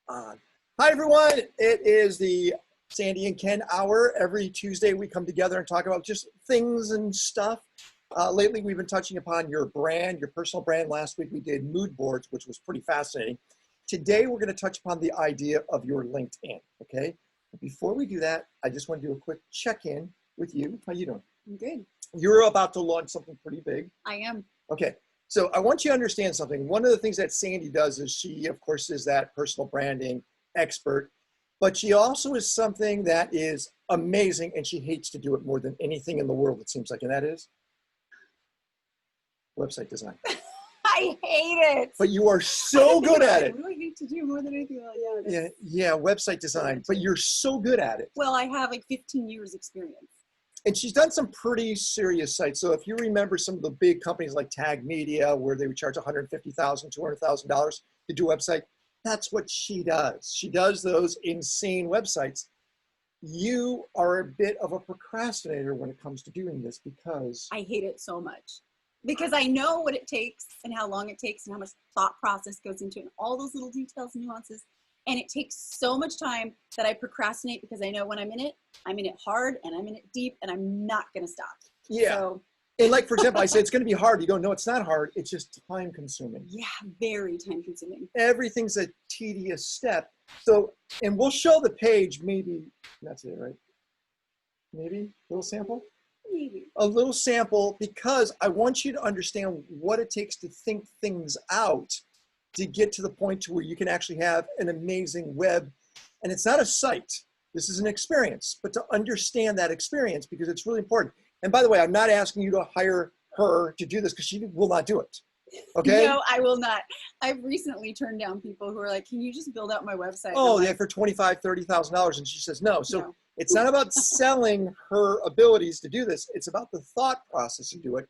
on. Hi, everyone. It is the Sandy and Ken hour. Every Tuesday, we come together and talk about just things and stuff. Lately, we've been touching upon your brand, your personal brand. Last week, we did mood boards, which was pretty fascinating. Today, we're going to touch upon the idea of your LinkedIn, okay? But before we do that, I just want to do a quick check-in with you. How you doing? I'm good. You're about to launch something pretty big. I am. Okay. So I want you to understand something. One of the things that Sandy does is she, of course, is that personal branding expert, but she also is something that is amazing, and she hates to do it more than anything in the world, it seems like, and that is website design. I hate it. But you are so good at it. What do I hate to do more than anything else? Yeah, website design, but you're so good at it. Well, I have like 15 years experience. And she's done some pretty serious sites. So if you remember some of the big companies like Tag Media, where they would charge $150,000, $200,000 to do a website, that's what she does. She does those insane websites. You are a bit of a procrastinator when it comes to doing this because I hate it so much because I know what it takes and how long it takes and how much thought process goes into it and all those little details and nuances. And it takes so much time that I procrastinate because I know when I'm in it hard and I'm in it deep and I'm not going to stop. Yeah. So, and like, for example, I say it's going to be hard. You go, no, it's not hard. It's just time consuming. yeah, very time consuming. Everything's a tedious step. So, and we'll show the page, maybe, that's it, right? Maybe a little sample? Maybe. A little sample, because I want you to understand what it takes to think things out to get to the point to where you can actually have an amazing web. And it's not a site. This is an experience, but to understand that experience, because it's really important. And by the way, I'm not asking you to hire her to do this because she will not do it. Okay? No, I will not. I've recently turned down people who are like, can you just build out my website? Oh, yeah, for $25,000, $30,000. And she says no. So no. it's not about selling her abilities to do this. It's about the thought process to do it.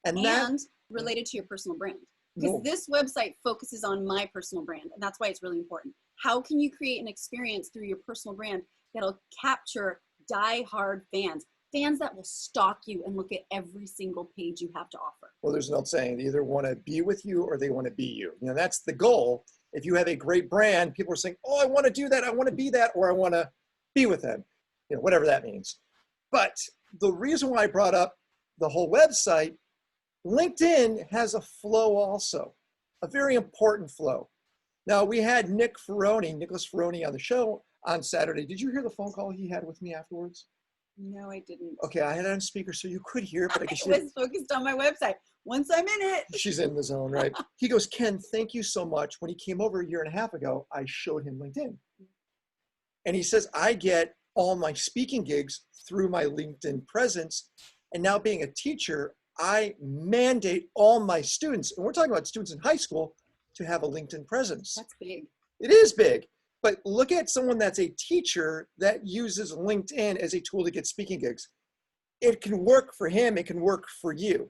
And that, related to your personal brand. Because this website focuses on my personal brand, and that's why it's really important. How can you create an experience through your personal brand that'll capture die-hard fans, fans that will stalk you and look at every single page you have to offer? well, there's an old saying, they either want to be with you or they want to be you. You know, that's the goal. If you have a great brand, people are saying, oh, I want to do that, I want to be that, or I want to be with them, you know, whatever that means. But the reason why I brought up the whole website, LinkedIn has a flow also, a very important flow. Now, we had Nicholas Ferroni on the show on Saturday. Did you hear the phone call he had with me afterwards? No, I didn't. Okay, I had it on speaker so you could hear it, but I guess I was focused on my website. Once I'm in it. She's in the zone, right? He goes, Ken, thank you so much. When he came over a year and a half ago, I showed him LinkedIn. And he says, I get all my speaking gigs through my LinkedIn presence. And now being a teacher, I mandate all my students, and we're talking about students in high school, to have a LinkedIn presence. That's big. It is big. But look at someone that's a teacher that uses LinkedIn as a tool to get speaking gigs. It can work for him. It can work for you.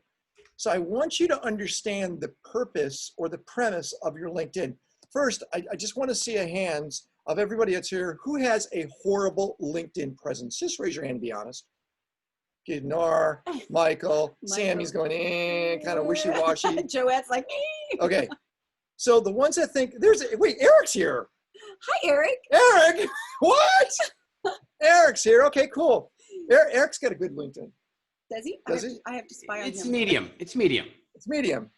So I want you to understand the purpose or the premise of your LinkedIn. First, I just want to see a hands of everybody that's here who has a horrible LinkedIn presence. Just raise your hand and be honest. Gidnar, Michael, Sammy's going, kind of wishy-washy. Joette's like, okay. So the ones that think, wait, Eric's here. Hi, Eric. Eric, what? Eric's here. Okay, cool. Eric's got a good LinkedIn. Does he? I have to spy on him. It's medium. It's medium. It's medium.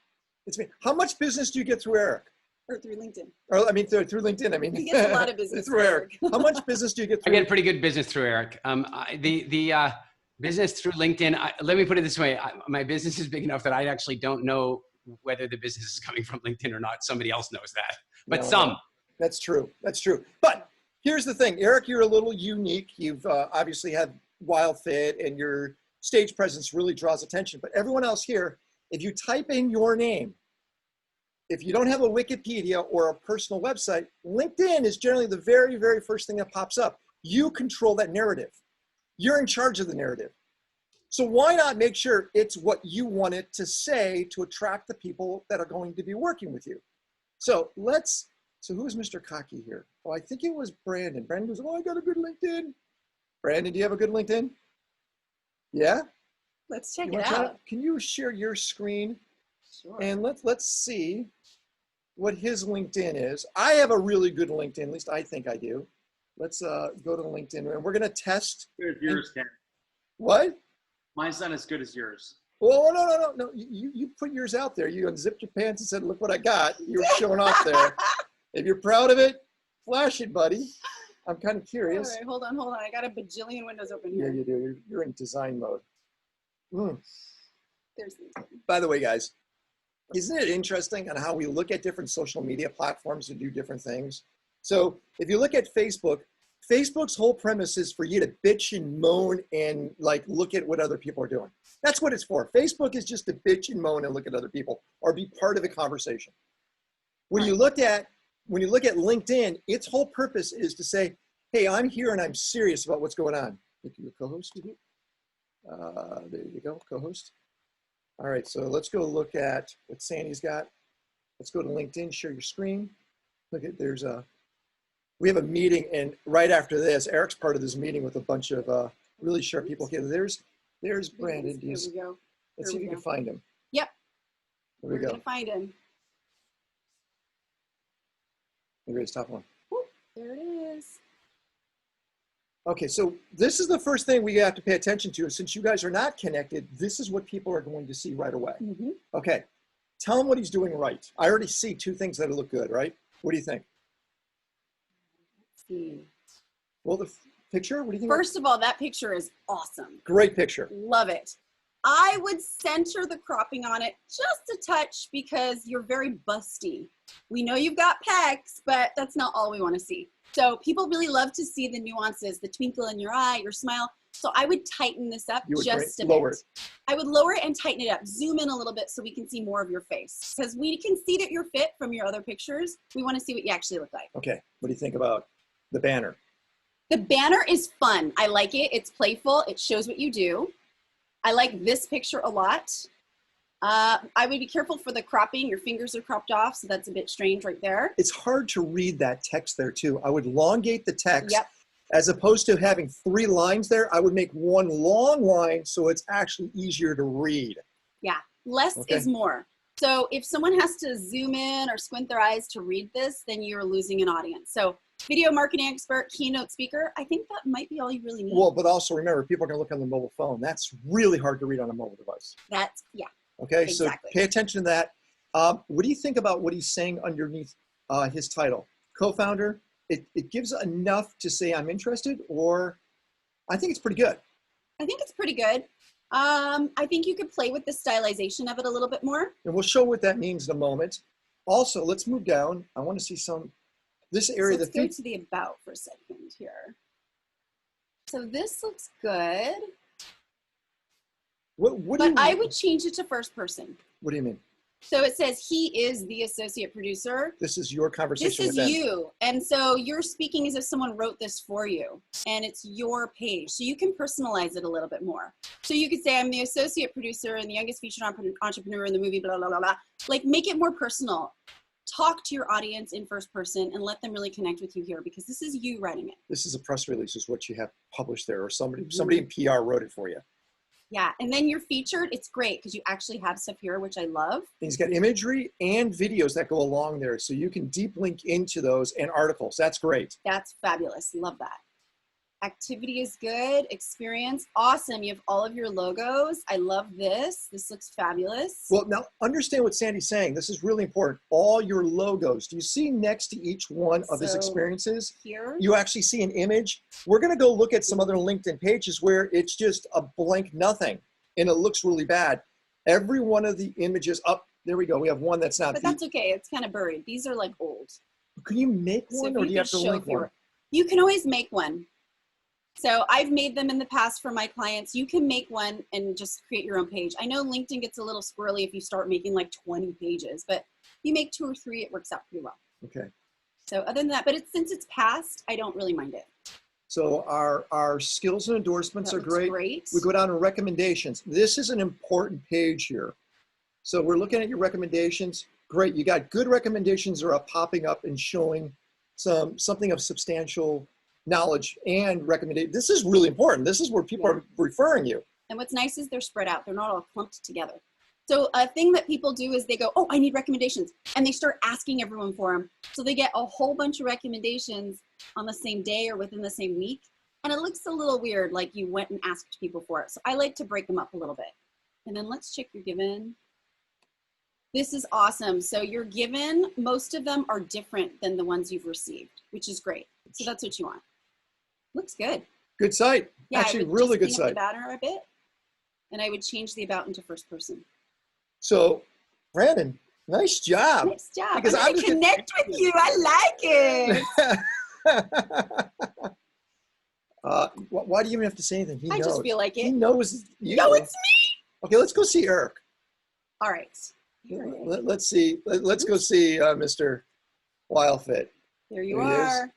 How much business do you get through Eric? Or through LinkedIn. Or I mean, through LinkedIn. I mean, he gets a lot of business through Eric. How much business do you get through? I get pretty good business through Eric. The business through LinkedIn. Let me put it this way: my business is big enough that I actually don't know whether the business is coming from LinkedIn or not. Somebody else knows that, but some. That's true. That's true. But here's the thing, Eric. You're a little unique. You've obviously had Wild Fit, and your stage presence really draws attention. But everyone else here, if you type in your name, if you don't have a Wikipedia or a personal website, LinkedIn is generally the very, very first thing that pops up. You control that narrative. You're in charge of the narrative. So why not make sure it's what you want it to say to attract the people that are going to be working with you? So who's Mr. Cocky here? Oh, I think it was Brandon. Brandon goes, oh, I got a good LinkedIn. Brandon, do you have a good LinkedIn? Yeah? Let's check it out. Can you share your screen? Sure. And let's see. what his LinkedIn is. I have a really good LinkedIn, at least I think I do. Let's go to LinkedIn, and we're going to test. Good as yours, Ken. What? Mine's not as good as yours. Well, no. You put yours out there. You unzipped your pants and said, look what I got. You were showing off there. If you're proud of it, flash it, buddy. I'm kind of curious. All right, hold on. I got a bajillion windows open Yeah, here. you do. You're in design mode. There's By the way, guys, isn't it interesting on how we look at different social media platforms to do different things? So if you look at Facebook, Facebook's whole premise is for you to bitch and moan and like look at what other people are doing. That's what it's for. Facebook is just to bitch and moan and look at other people or be part of the conversation. When you look at LinkedIn, its whole purpose is to say, hey, I'm here and I'm serious about what's going on. Thank you, co-host. There you go, co-host. All right, so let's go look at what Sandy's got. Let's go to LinkedIn, share your screen. Look at, we have a meeting, and right after this, Eric's part of this meeting with a bunch of really sharp people. Okay, there's Brandon. Here we go. Let's see if we can find him. Yep. There we We're go. gonna find him. Here's top one. Whoop, there it is. Okay, so this is the first thing we have to pay attention to. Since you guys are not connected, this is what people are going to see right away. Mm-hmm. Okay, tell him what he's doing right. I already see two things that look good, right? What do you think? Let's see. Well, the picture, what do you think? First of all, that picture is awesome. Great picture. Love it. I would center the cropping on it just a touch because you're very busty. We know you've got pecs, but that's not all we want to see. So people really love to see the nuances, the twinkle in your eye, your smile. So I would tighten this up just a lower bit. it. I would lower it and tighten it up. Zoom in a little bit so we can see more of your face. Because we can see that you're fit from your other pictures. We want to see what you actually look like. Okay, what do you think about the banner? The banner is fun. I like it. It's playful. It shows what you do. I like this picture a lot. I would be careful for the cropping. Your fingers are cropped off, so that's a bit strange right there. It's hard to read that text there too. I would elongate the text. Yep. As opposed to having 3 lines there, I would make one long line so it's actually easier to read. Yeah, less is more. So if someone has to zoom in or squint their eyes to read this, then you're losing an audience. So video marketing expert, keynote speaker, I think that might be all you really need. Well, but also remember, people are going to look on the mobile phone. That's really hard to read on a mobile device. That's, yeah. Okay, Exactly. So pay attention to that. What do you think about what he's saying underneath his title? Co-founder, it gives enough to say I'm interested, or I think it's pretty good. I think it's pretty good. I think you could play with the stylization of it a little bit more. And we'll show what that means in a moment. Also, let's move down. I want to see this area. So let's go to the about for a second here. So this looks good. What do you mean? I would change it to first person. What do you mean? So it says he is the associate producer. This is your conversation This is with them. you. And so you're speaking as if someone wrote this for you and it's your page. So you can personalize it a little bit more. So you could say, I'm the associate producer and the youngest featured entrepreneur in the movie, blah, blah, blah, blah. Like make it more personal. Talk to your audience in first person and let them really connect with you here because this is you writing it. This is a press release is what you have published there, or somebody in PR wrote it for you. Yeah, and then you're featured. It's great because you actually have stuff here, which I love. And he's got imagery and videos that go along there, so you can deep link into those and articles. That's great. That's fabulous. Love that. Activity is good. Experience, awesome. You have all of your logos. I love this. This looks fabulous. Well, now understand what Sandy's saying. This is really important. All your logos. Do you see next to each one of his So, experiences? Here. You actually see an image. We're going to go look at some other LinkedIn pages where it's just a blank nothing and it looks really bad. Every one of the images up, there we go. We have one that's not. But that's okay. It's kind of buried. These are like old. Can you make So one if or do you have to could show link one? You can always make one. So I've made them in the past for my clients. You can make one and just create your own page. I know LinkedIn gets a little squirrely if you start making like 20 pages, but if you make 2 or 3, it works out pretty well. Okay. So other than that, but since it's past, I don't really mind it. So our skills and endorsements That are looks great. great. We go down to recommendations. This is an important page here. So we're looking at your recommendations. Great, you got good recommendations that are popping up and showing something of substantial knowledge and recommendation. This is really important. This is where people are referring you. And what's nice is they're spread out. They're not all clumped together. So a thing that people do is they go, oh, I need recommendations. And they start asking everyone for them. So they get a whole bunch of recommendations on the same day or within the same week. And it looks a little weird, like you went and asked people for it. So I like to break them up a little bit. And then let's check your given. This is awesome. So your given, most of them are different than the ones you've received, which is great. So that's what you want. Looks good. Good site. Yeah, Actually, really good clean up site. the banner a bit, and I would change the about into first person. So, Brandon, nice job. Nice job. Because I'm gonna connect with you. I like it. Why do you even have to say anything? He I knows. just feel like He it. knows you. No, it's me. Okay, let's go see Eric. All right. Here it is. Let's see. Let's go see Mr. Wildfit. There you There he is. are.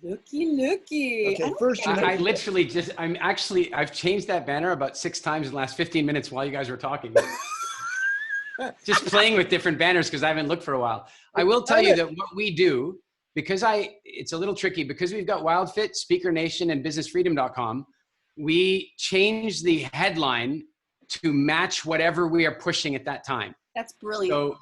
Looky. Okay, first I literally just, I've changed that banner about 6 times in the last 15 minutes while you guys were talking. Just playing with different banners because I haven't looked for a while. I will tell you that what we do, because it's a little tricky, because we've got WildFit, Speaker Nation, and businessfreedom.com, we change the headline to match whatever we are pushing at that time. That's brilliant. So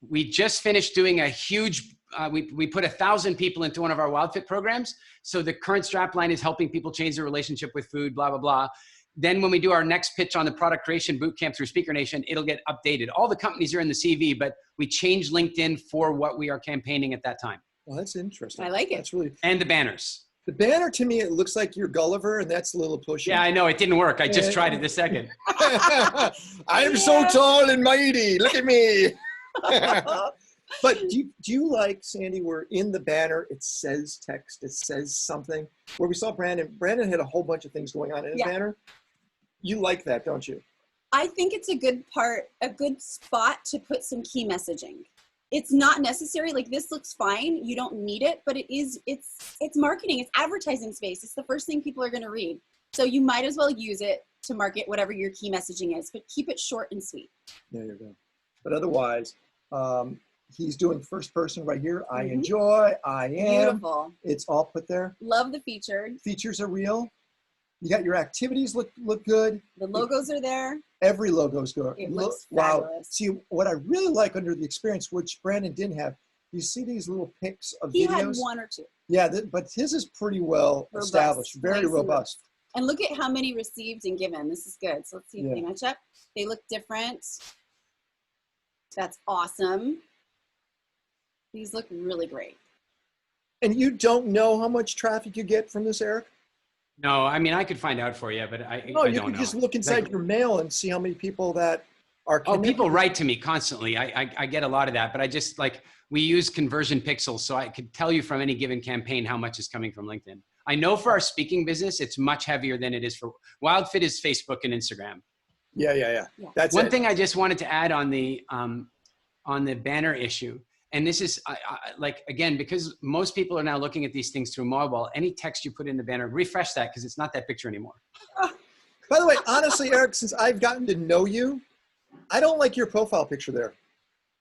we just finished doing a huge, we put 1,000 people into one of our WildFit programs. So the current strapline is helping people change their relationship with food, blah, blah, blah. Then when we do our next pitch on the product creation bootcamp through Speaker Nation, it'll get updated. All the companies are in the CV, but we change LinkedIn for what we are campaigning at that time. Well, that's interesting. I like it. That's really. And the banners. The banner to me, it looks like you're Gulliver, and that's a little pushy. Yeah, I know, it didn't work. I just tried it this second. I am so tall and mighty. Look at me. But do you like, Sandy, where in the banner it says text, it says something? Where we saw Brandon had a whole bunch of things going on in his banner. You like that, don't you? I think it's a good spot to put some key messaging. It's not necessary. Like, this looks fine. You don't need it, but it's marketing. It's advertising space. It's the first thing people are going to read. So you might as well use it to market whatever your key messaging is, but keep it short and sweet. There you go. But otherwise, he's doing first person right here. I enjoy, I am. Beautiful. It's all put there. Love the featured. Features are real. You got your activities look good. The logos are there. Every logo's good. It looks wow. fabulous. See, what I really like under the experience, which Brandon didn't have, you see these little pics of He videos? had 1 or 2. Yeah, but his is pretty well Robust. established, very Nice robust. And look at how many received and given. This is good. So let's see if they Yeah. match up. They look different. That's awesome. These look really great. And you don't know how much traffic you get from this, Eric? No, I mean, I could find out for you, but I No, don't you know. can just look inside your mail and see how many people that are Oh, connected. people write to me constantly. I get a lot of that, but I just we use conversion pixels. So I could tell you from any given campaign how much is coming from LinkedIn. I know for our speaking business, it's much heavier than it is for WildFit is Facebook and Instagram. Yeah. That's One it. thing I just wanted to add on the banner issue. And this is again, because most people are now looking at these things through mobile, any text you put in the banner, refresh that because it's not that picture anymore. By the way, honestly, Eric, since I've gotten to know you, I don't like your profile picture there.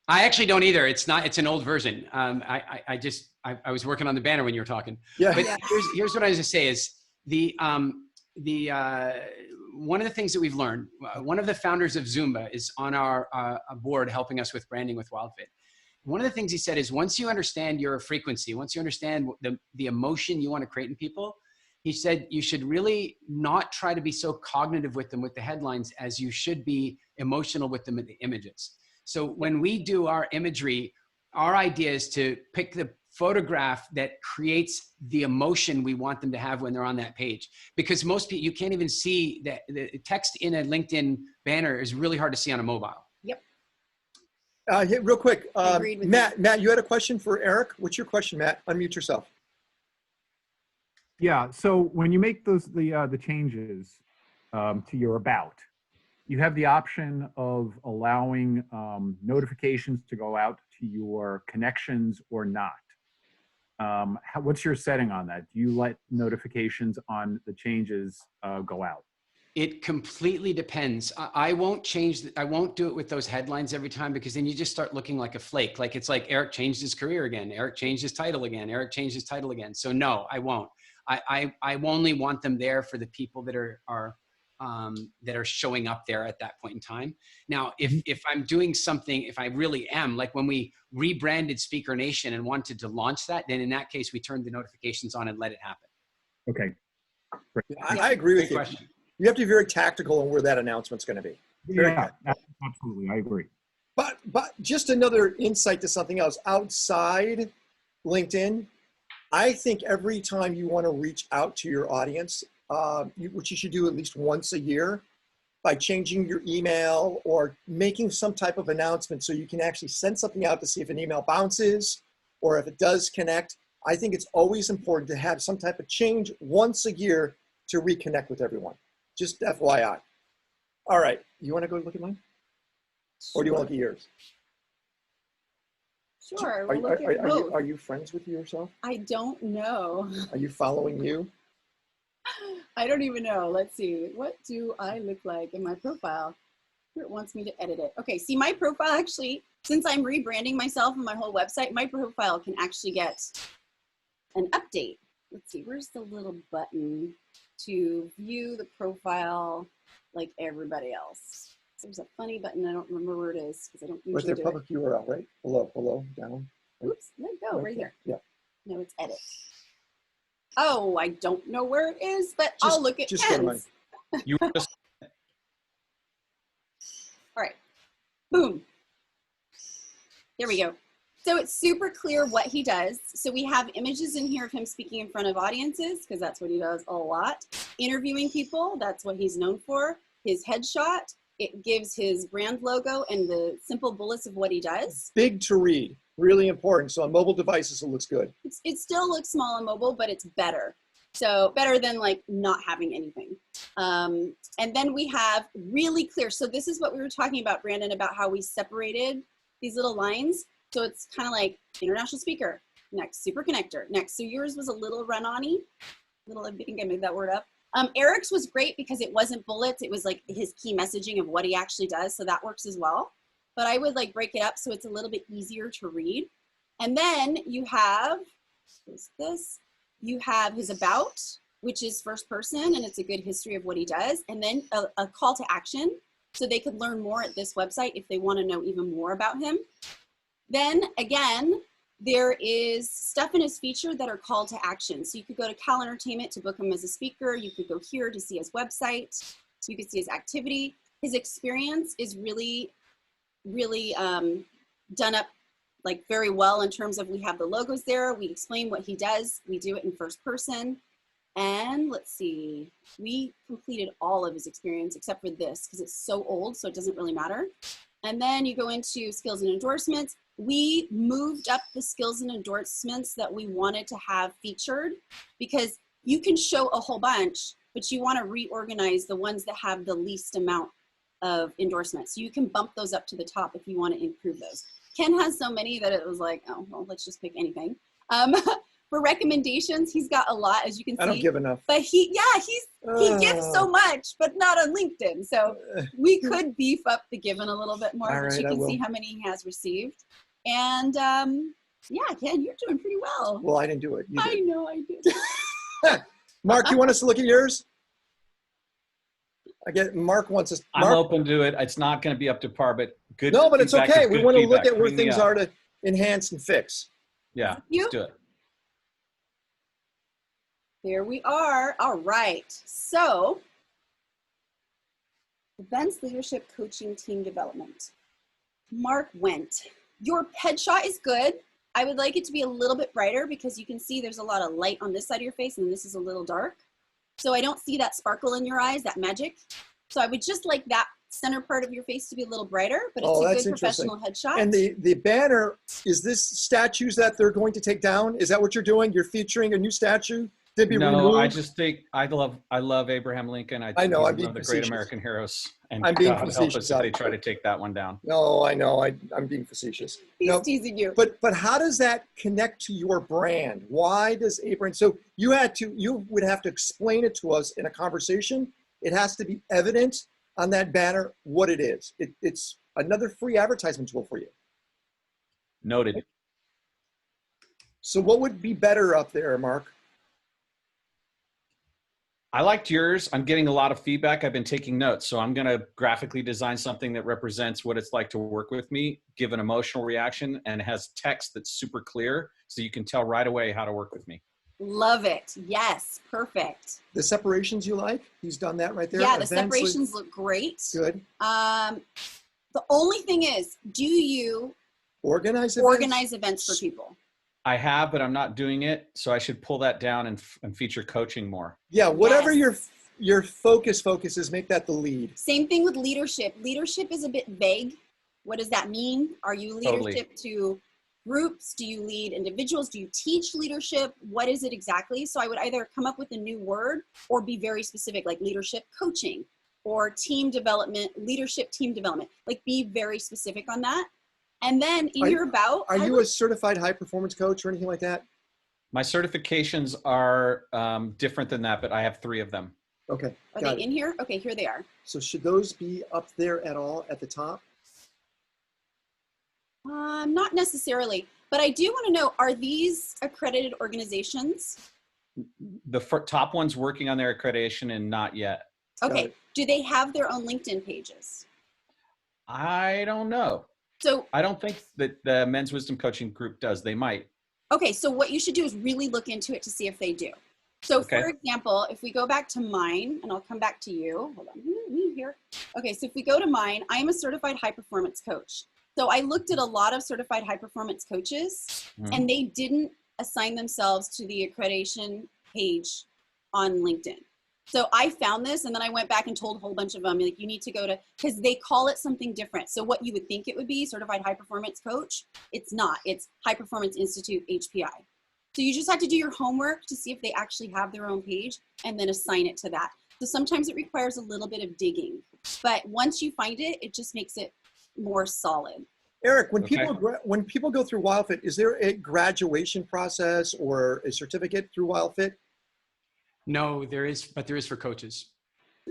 I actually don't either. It's an old version. I was working on the banner when you were talking. Yeah. But here's what I was going to say is one of the things that we've learned, one of the founders of Zumba is on our board helping us with branding with WildFit. One of the things he said is once you understand your frequency, once you understand the emotion you want to create in people, he said you should really not try to be so cognitive with them with the headlines as you should be emotional with them with the images. So when we do our imagery, our idea is to pick the photograph that creates the emotion we want them to have when they're on that page. Because most people, you can't even see that the text in a LinkedIn banner is really hard to see on a mobile. Yep. Real quick, agreed with Matt, you had a question for Eric. What's your question, Matt? Unmute yourself. Yeah. So when you make the changes to your about, you have the option of allowing notifications to go out to your connections or not. What's your setting on that? Do you let notifications on the changes go out? It completely depends. I won't I won't do it with those headlines every time because then you just start looking like a flake. Like it's like Eric changed his career again. Eric changed his title again. Eric changed his title again. So no, I won't. I only want them there for the people that are that are showing up there at that point in time. Now, if I'm doing something, if I really am, like when we rebranded Speaker Nation and wanted to launch that, then in that case, we turned the notifications on and let it happen. Okay. I agree with Good you. question. You have to be very tactical on where that announcement's going to be. Very Yeah, good. absolutely. I agree. But just another insight to something else outside LinkedIn. I think every time you want to reach out to your audience, which you should do at least once a year, by changing your email or making some type of announcement so you can actually send something out to see if an email bounces or if it does connect. I think it's always important to have some type of change once a year to reconnect with everyone. Just FYI. All right, you want to go look at mine? Or do you want to look at yours? Sure, we'll look at both. Are you friends with yourself? I don't know. Are you following you? I don't even know. Let's see. What do I look like in my profile? It wants me to edit it. Okay, see my profile actually, since I'm rebranding myself and my whole website, my profile can actually get an update. Let's see, where's the little button to view the profile like everybody else? There's a funny button. I don't remember where it is because I don't usually Right there, public URL, right? Below, down. Oops, let it go, right here. Yeah. No, it's edit. Oh, I don't know where it is, but I'll look at just go to mine. Ken's. You were just All right, boom. There we go. So it's super clear what he does. So we have images in here of him speaking in front of audiences, because that's what he does a lot. Interviewing people, that's what he's known for. His headshot, it gives his brand logo and the simple bullets of what he does. Big to read, really important. So on mobile devices, it looks good. It still looks small on mobile, but it's better. So better than like not having anything. And then we have really clear. So this is what we were talking about, Brandon, about how we separated these little lines. So it's kind of like international speaker, next, super connector, next. So yours was a little run-on-y. I think I made that word up. Eric's was great because it wasn't bullets. It was like his key messaging of what he actually does. So that works as well. But I would like break it up so it's a little bit easier to read. And then you have, what's this? You have his about, which is first person, and it's a good history of what he does. And then a call to action. So they could learn more at this website if they want to know even more about him. Then again, there is stuff in his feature that are call to action. So you could go to Cal Entertainment to book him as a speaker. You could go here to see his website. So you could see his activity. His experience is really, really done up like very well in terms of we have the logos there. We explain what he does. We do it in first person. And let's see, we completed all of his experience except for this because it's so old, so it doesn't really matter. And then you go into skills and endorsements. We moved up the skills and endorsements that we wanted to have featured because you can show a whole bunch, but you want to reorganize the ones that have the least amount of endorsements. So you can bump those up to the top if you want to improve those. Ken has so many that it was like, oh, well, let's just pick anything. For recommendations, he's got a lot, as you can see. I don't give enough. But he gives so much, but not on LinkedIn. So we could beef up the given a little bit more, All but right, you I can will. see how many he has received. And yeah, Ken, you're doing pretty well. Well, I didn't do it. You I did. know I did. Mark, you want us to look at yours? Again, Mark wants us. I'm open to it. It's not going to be up to par, but good. No, but it's feedback okay. is We good want to look feedback. at where Bring me things up. are to enhance and fix. Yeah, You? let's do it. There we are. All right. So, events, leadership, coaching, team development. Mark Went. Your headshot is good. I would like it to be a little bit brighter because you can see there's a lot of light on this side of your face and this is a little dark. So I don't see that sparkle in your eyes, that magic. So I would just like that center part of your face to be a little brighter, but it's a good professional headshot. And the banner, is this statues that they're going to take down? Is that what you're doing? You're featuring a new statue to be removed? No, I just think I love Abraham Lincoln. I know, he's I'm being one of the facetious. great American heroes. And I'm being God help facetious, us if they Alex. try to take that one down. No, I know. I'm being facetious. He's No, teasing you. But how does that connect to your brand? Why does Abraham? So you would have to explain it to us in a conversation. It has to be evident on that banner what it is. It's another free advertisement tool for you. Noted. So what would be better up there, Mark? I liked yours. I'm getting a lot of feedback. I've been taking notes. So I'm going to graphically design something that represents what it's like to work with me, give an emotional reaction, and has text that's super clear so you can tell right away how to work with me. Love it. Yes, perfect. The separations you like? He's done that right there. Yeah, the Events, separations look great. good. The only thing is, do you Organize events for people? I have, but I'm not doing it. So I should pull that down and feature coaching more. Yeah, whatever Yes. your focus is, make that the lead. Same thing with leadership. Leadership is a bit vague. What does that mean? Are you leadership to groups? Do you lead individuals? Do you teach leadership? What is it exactly? So I would either come up with a new word or be very specific, like leadership coaching or team development, leadership team development. Like be very specific on that. And then in your about, Are you a certified high performance coach or anything like that? My certifications are different than that, but I have 3 of them. Okay. Are got they it. in here? Okay, here they are. So should those be up there at all at the top? Not necessarily, but I do want to know, are these accredited organizations? The top one's working on their accreditation and not yet. Got Okay, it. do they have their own LinkedIn pages? I don't know. So, I don't think that the Men's Wisdom Coaching Group does. They might. okay, so what you should do is really look into it to see if they do. So Okay. for example, if we go back to mine, and I'll come back to you, hold on, me here. Okay, so if we go to mine, I am a certified high performance coach. So I looked at a lot of certified high performance coaches and they didn't assign themselves to the accreditation page on LinkedIn. So I found this and then I went back and told a whole bunch of them, like, you need to go to, because they call it something different. So what you would think it would be, certified high performance coach, it's not. It's High Performance Institute, HPI. So you just have to do your homework to see if they actually have their own page and then assign it to that. So sometimes it requires a little bit of digging, but once you find it, it just makes it more solid. Eric, when Okay. when people go through WildFit, is there a graduation process or a certificate through WildFit? No, there is, but there is for coaches.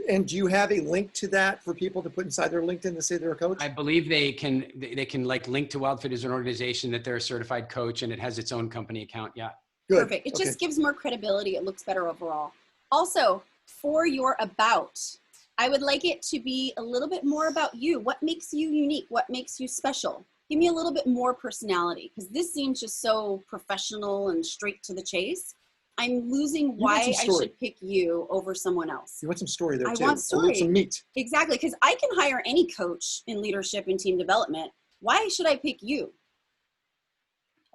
And do you have a link to that for people to put inside their LinkedIn to say they're a coach? I believe they can like link to WildFit as an organization that they're a certified coach and it has its own company account. Yeah. Good. Perfect. It Okay. just gives more credibility. It looks better overall. Also, for your about, I would like it to be a little bit more about you. What makes you unique? What makes you special? Give me a little bit more personality, because this seems just so professional and straight to the chase. I'm losing want why some I story. should pick you over someone else. You want some story there I too. want A little story. some meat. Exactly, because I can hire any coach in leadership and team development. Why should I pick you?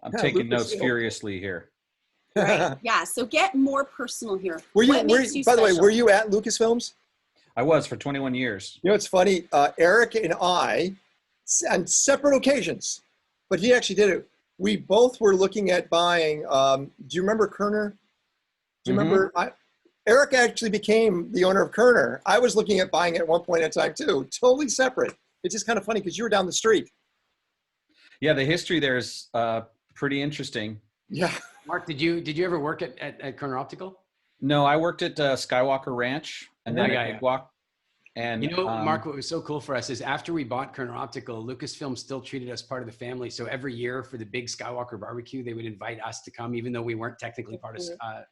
I'm Yeah, taking Lucas, notes furiously here. Right. Yeah, so get more personal here. Were you, What makes you by the way, special? were you at Lucasfilms? I was for 21 years. You know, it's funny. Eric and I, on separate occasions, but he actually did it. We both were looking at buying. Do you remember Kerner? Do you remember? Eric actually became the owner of Kerner. I was looking at buying it at one point in time too. Totally separate. It's just kind of funny because you were down the street. Yeah, the history there is pretty interesting. Yeah. Mark, did you ever work at Kerner Optical? No, I worked at Skywalker Ranch and then Yeah, at yeah. Big Walk. And You know, Mark, what was so cool for us is after we bought Kerner Optical, Lucasfilm still treated us part of the family. So every year for the big Skywalker barbecue, they would invite us to come, even though we weren't technically part of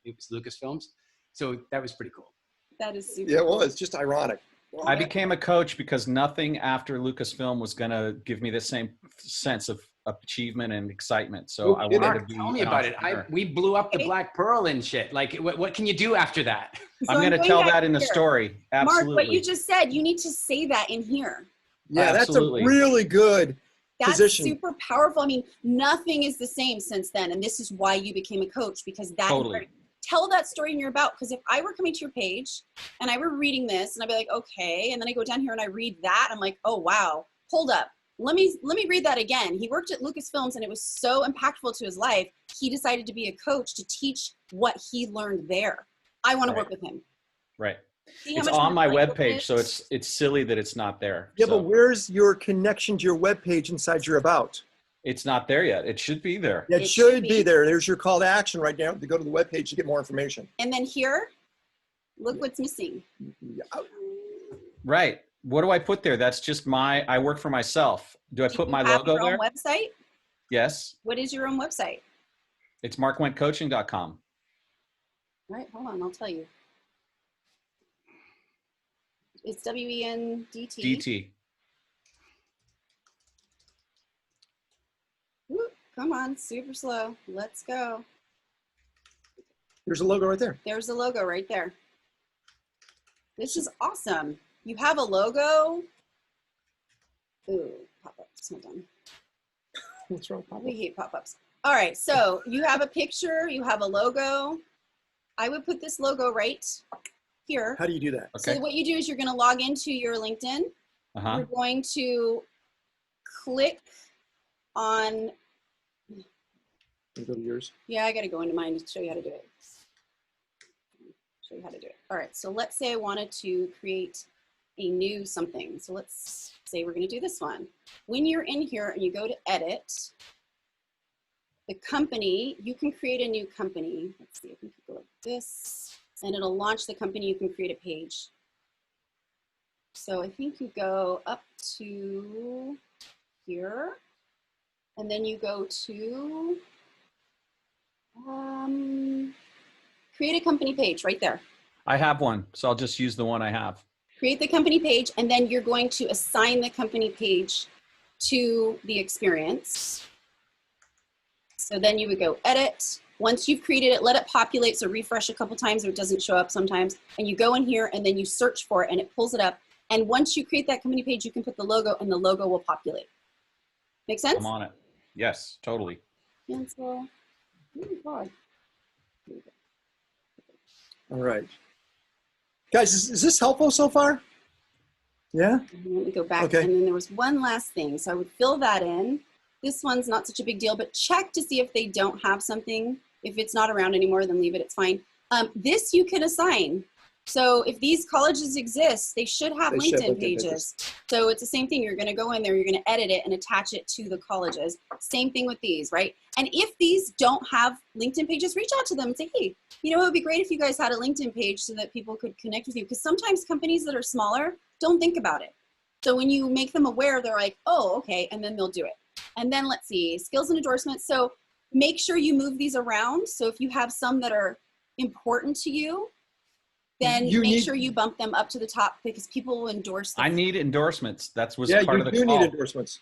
it was Lucasfilms. So that was pretty cool. That is super Yeah, cool. well, it's just ironic. I became a coach because nothing after Lucasfilm was going to give me the same sense of achievement and excitement. So I wanted Mark, to be tell me an about it. entrepreneur. We blew up the Black Pearl and shit. Like, what can you do after that? So I'm going to going tell back that in the here. story. Absolutely. Mark, what you just said, you need to say that in here. Yeah, Absolutely. that's a really good That's position. super powerful. I mean, nothing is the same since then. And this is why you became a coach, because that Totally. tell that story in your about. Because if I were coming to your page and I were reading this and I'd be like, okay, and then I go down here and I read that, I'm like, oh wow, hold up. Let me read that again. He worked at Lucasfilms and it was so impactful to his life. He decided to be a coach to teach what he learned there. I want to work with him. Right. See how It's much on my more valuable it webpage, is? so it's silly that it's not there. Yeah, So but where's your connection to your webpage inside your about? it's not there yet. It should be there. It, It should should be be. there. There's your call to action right now to go to the webpage to get more information. And then here, look what's missing. Yeah. Right. What do I put there? That's just I work for myself. Do I Do put you my have logo your own there? website? Yes. What is your own website? It's markwentcoaching.com. All right, hold on, I'll tell you. It's WENDT. DT. Whoop, come on, super slow. Let's go. There's a logo right there. There's a logo right there. This is awesome. You have a logo. Ooh, pop-ups, hold on. What's wrong? We hate pop-ups. All right, so you have a picture, you have a logo. I would put this logo right here. How do you do that? Okay. So what you do is you're gonna log into your LinkedIn. Uh-huh. You're going to click on, Can you go to yours? yeah, I gotta go into mine to show you how to do it. Show you how to do it. All right, so let's say I wanted to create a new something. So let's say we're gonna do this one. When you're in here and you go to edit, the company, you can create a new company. Let's see, I think you go like this, and it'll launch the company. You can create a page. So I think you go up to here, and then you go to create a company page right there. I have one, so I'll just use the one I have. Create the company page, and then you're going to assign the company page to the experience. So then you would go edit. Once you've created it, let it populate. So refresh a couple times or it doesn't show up sometimes. And you go in here and then you search for it and it pulls it up. And once you create that company page, you can put the logo and the logo will populate. Make sense? I'm on it. Yes, totally. Cancel. Oh God. All right. Guys, is this helpful so far? Yeah? Let me go back. Okay. And then there was one last thing. So I would fill that in. This one's not such a big deal, but check to see if they don't have something. If it's not around anymore, then leave it, it's fine. This you can assign. So if these colleges exist, they should have They should have LinkedIn LinkedIn pages. So it's the same thing. You're gonna go in there, you're gonna edit it and attach it to the colleges. Same thing with these, right? And if these don't have LinkedIn pages, reach out to them and say, hey, you know, it would be great if you guys had a LinkedIn page so that people could connect with you. Because sometimes companies that are smaller don't think about it. So when you make them aware, they're like, oh, okay, and then they'll do it. And then let's see, skills and endorsements. So make sure you move these around. So if you have some that are important to you, then make sure you bump them up to the top because people will endorse them. I need endorsements. That was Yeah, part you of the do call. need endorsements.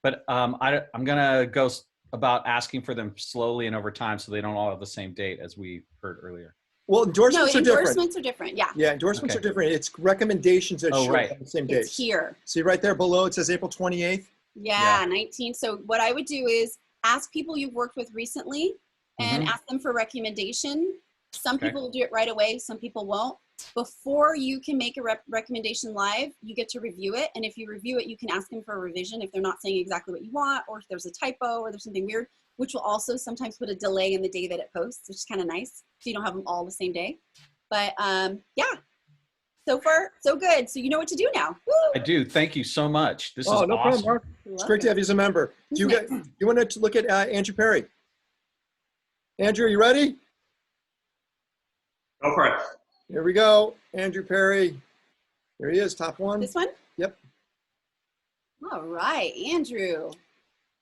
But I'm gonna go about asking for them slowly and over time, so they don't all have the same date as we heard earlier. Well, endorsements No, are different. endorsements are different. Yeah. Yeah, endorsements Okay. are different. It's recommendations that Oh, show right. up on the same It's dates. here. See right there below, it says April 28th. Yeah, 19. So what I would do is ask people you've worked with recently and ask them for recommendation. Some Okay. people will do it right away. Some people won't. Before you can make a recommendation live, you get to review it. And if you review it, you can ask them for a revision if they're not saying exactly what you want, or if there's a typo or there's something weird, which will also sometimes put a delay in the day that it posts, which is kind of nice. So you don't have them all the same day. But yeah, so far, so good. So you know what to do now. Woo! I do. Thank you so much. This is Oh, no problem, awesome. Mark. It's great to have you as a member. Do you want to look at Andrew Perry? Andrew, are you ready? Go for it. Here we go. Andrew Perry. There he is, top one. This one? Yep. All right, Andrew.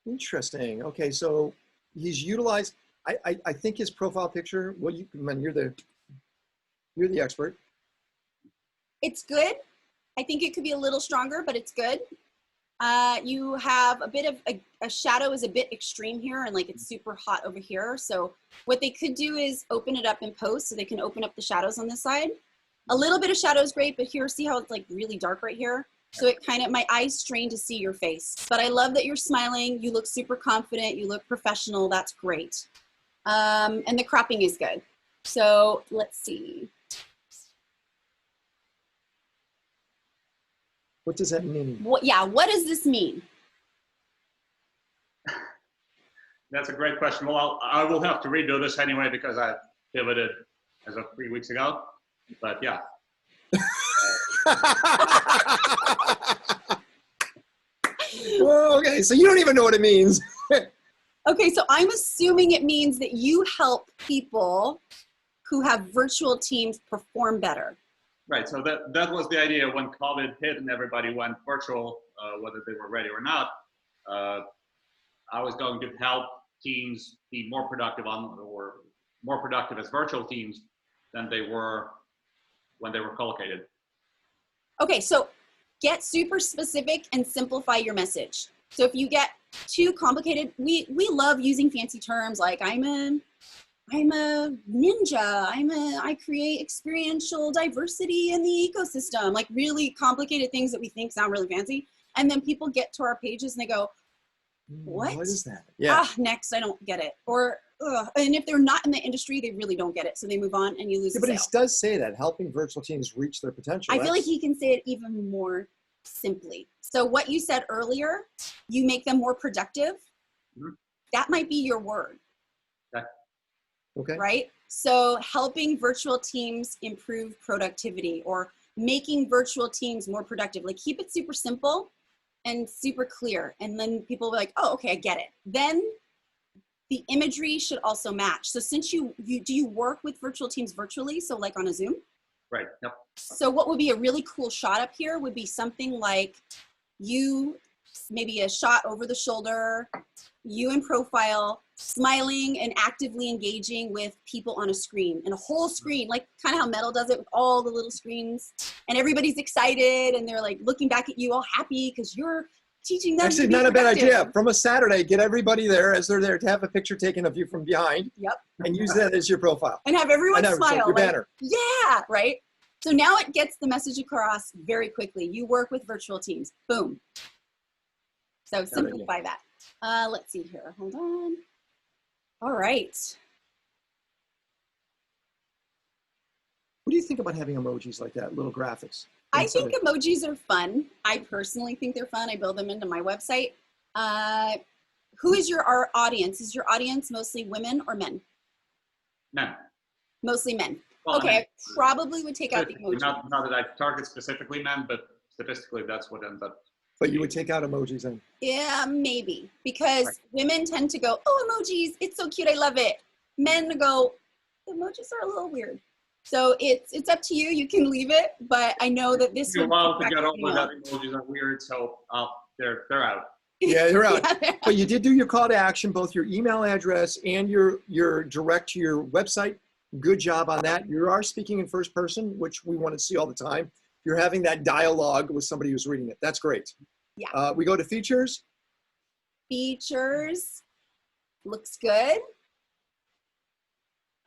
Interesting. Okay, so he's utilized, I think his profile picture, well, you're the expert. It's good. I think it could be a little stronger, but it's good. You have a bit of a shadow is a bit extreme here and like it's super hot over here. So what they could do is open it up in post so they can open up the shadows on this side. A little bit of shadow is great, but here, see how it's like really dark right here? So it kind of, my eyes strain to see your face. But I love that you're smiling. You look super confident. You look professional. That's great. And the cropping is good. So let's see. What does that mean? What does this mean? That's a great question. Well, I will have to redo this anyway because I pivoted as of 3 weeks ago. But yeah. Well, okay, so you don't even know what it means. Okay, so I'm assuming it means that you help people who have virtual teams perform better. Right. So that was the idea when COVID hit and everybody went virtual, whether they were ready or not. I was going to help teams be more productive as virtual teams than they were when they were collocated. Okay, so get super specific and simplify your message. So if you get too complicated, we love using fancy terms like I'm a ninja, I create experiential diversity in the ecosystem, like really complicated things that we think sound really fancy. And then people get to our pages and they go, what? What is that? Yeah. Next, I don't get it. Or, ugh. And if they're not in the industry, they really don't get it. So they move on and you lose Yeah, the but he sale. does say that, helping virtual teams reach their potential. I feel like he can say it even more simply. So what you said earlier, you make them more productive. Mhm. That might be your word, Okay. right? So helping virtual teams improve productivity or making virtual teams more productive. Like keep it super simple and super clear. And then people will be like, oh, okay, I get it. Then the imagery should also match. So since do you work with virtual teams virtually? So like on a Zoom? Right. Yep. So what would be a really cool shot up here would be something like you, maybe a shot over the shoulder, you in profile, smiling and actively engaging with people on a screen, and a whole screen, like kind of how Metal does it with all the little screens, and everybody's excited and they're like looking back at you all happy because you're teaching them. Actually, to be not a bad productive. idea. From a Saturday, get everybody there as they're there to have a picture taken of you from behind. Yep. And use that as your profile. And have everyone I know, smile. your Like, banner. yeah, right? So now it gets the message across very quickly. You work with virtual teams. Boom. So simplify that. Let's see here. Hold on. All right. What do you think about having emojis like that, little graphics? I think emojis are fun. I personally think they're fun. I build them into my website. Who is our audience? Is your audience mostly women or men? Men. Mostly men. Well, Okay, I mean, I probably would take out the emoji. not that I target specifically men, but statistically, that's what ends up. But you would take out emojis then? Yeah, maybe. Because women tend to go, oh, emojis, it's so cute, I love it. Men go, emojis are a little weird. So it's up to you. You can leave it, but I know that this You're would wild to affect get over female. that emojis are weird, so they're out. Yeah, you're out. Yeah. But you did do your call to action, both your email address and your direct to your website. Good job on that. You are speaking in first person, which we want to see all the time. You're having that dialogue with somebody who's reading it. That's great. Yeah. We go to features. Features. Looks good.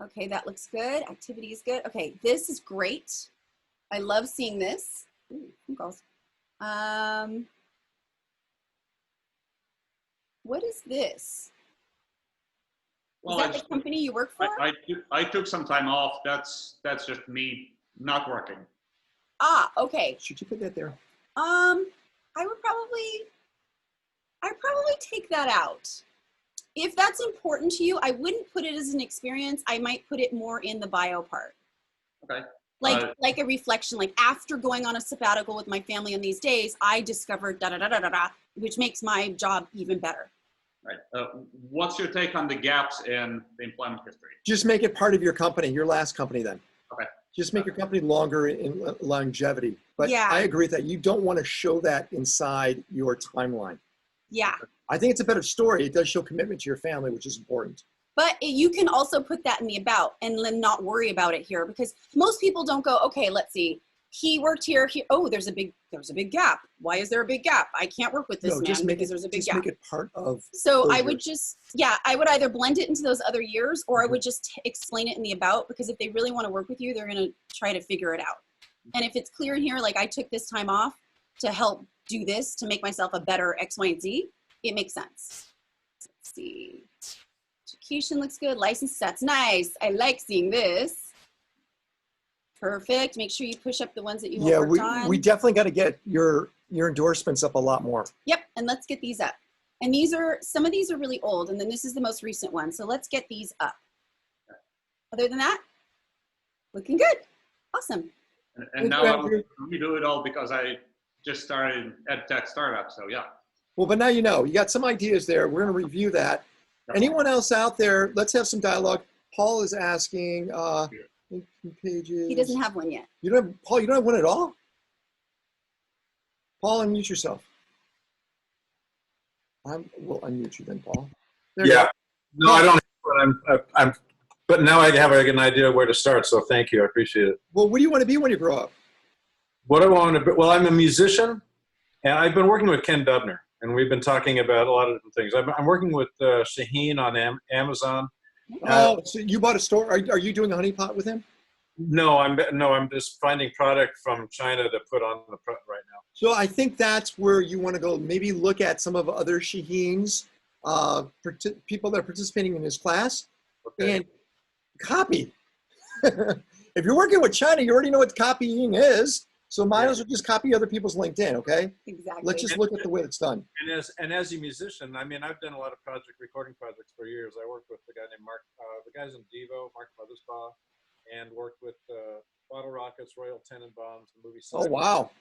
Okay, that looks good. Activity is good. Okay, this is great. I love seeing this. Ooh, who goes? What is this? Well, Is that the company you work for? I took some time off. That's just me not working. Ah, okay. Should you put that there? I'd probably take that out. If that's important to you, I wouldn't put it as an experience. I might put it more in the bio part. Okay. Like a reflection, like after going on a sabbatical with my family in these days, I discovered da-da-da-da-da-da, which makes my job even better. Right. What's your take on the gaps in the employment history? Just make it part of your company, your last company then. Okay. Just make your company longer in longevity. But Yeah. I agree with that. You don't want to show that inside your timeline. Yeah. I think it's a better story. It does show commitment to your family, which is important. But you can also put that in the about and then not worry about it here, because most people don't go, okay, let's see. He worked here. Oh, there's a big gap. Why is there a big gap? I can't work with this man because there's a big gap. Just make it part of. So I years. would just, I would either blend it into those other years, or I would just explain it in the about, because if they really want to work with you, they're going to try to figure it out. And if it's clear in here, like I took this time off to help do this, to make myself a better X, Y, and Z, it makes sense. Let's see. Education looks good. License, that's nice. I like seeing this. Perfect. Make sure you push up the ones that you worked on. we definitely got to get your endorsements up a lot more. Yep, and let's get these up. And some of these are really old, and then this is the most recent one. So let's get these up. Other than that, looking good. Awesome. And now I'm going to redo it all because I just started EdTech startup. So yeah. Well, but now you know. You got some ideas there. We're going to review that. Anyone else out there? Let's have some dialogue. Paul is asking. Pages. He doesn't have one yet. You don't have, Paul, you don't have one at all? Paul, unmute yourself. We'll unmute you then, Paul. There you Yeah. go. No, I don't. But now I have an idea where to start. So thank you. I appreciate it. Well, what do you want to be when you grow up? what do I want to be? Well, I'm a musician, and I've been working with Ken Dubner, and we've been talking about a lot of different things. I'm working with Shaheen on Amazon. Oh, so you bought a store? Are you doing a honeypot with him? No, I'm just finding product from China to put on the right now. So I think that's where you want to go. Maybe look at some of other Shaheen's people that are participating in his class, Okay. and copy. If you're working with China, you already know what copying is. So might as well just copy other people's LinkedIn, okay? Exactly. Let's just look at the way it's done. And as a musician, I mean, I've done a lot of recording projects for years. I worked with the guy named Mark, the guys in Devo, Mark Mothersbaugh, and worked with Bottle Rockets, Royal Tenenbaums, the movie. Oh, wow.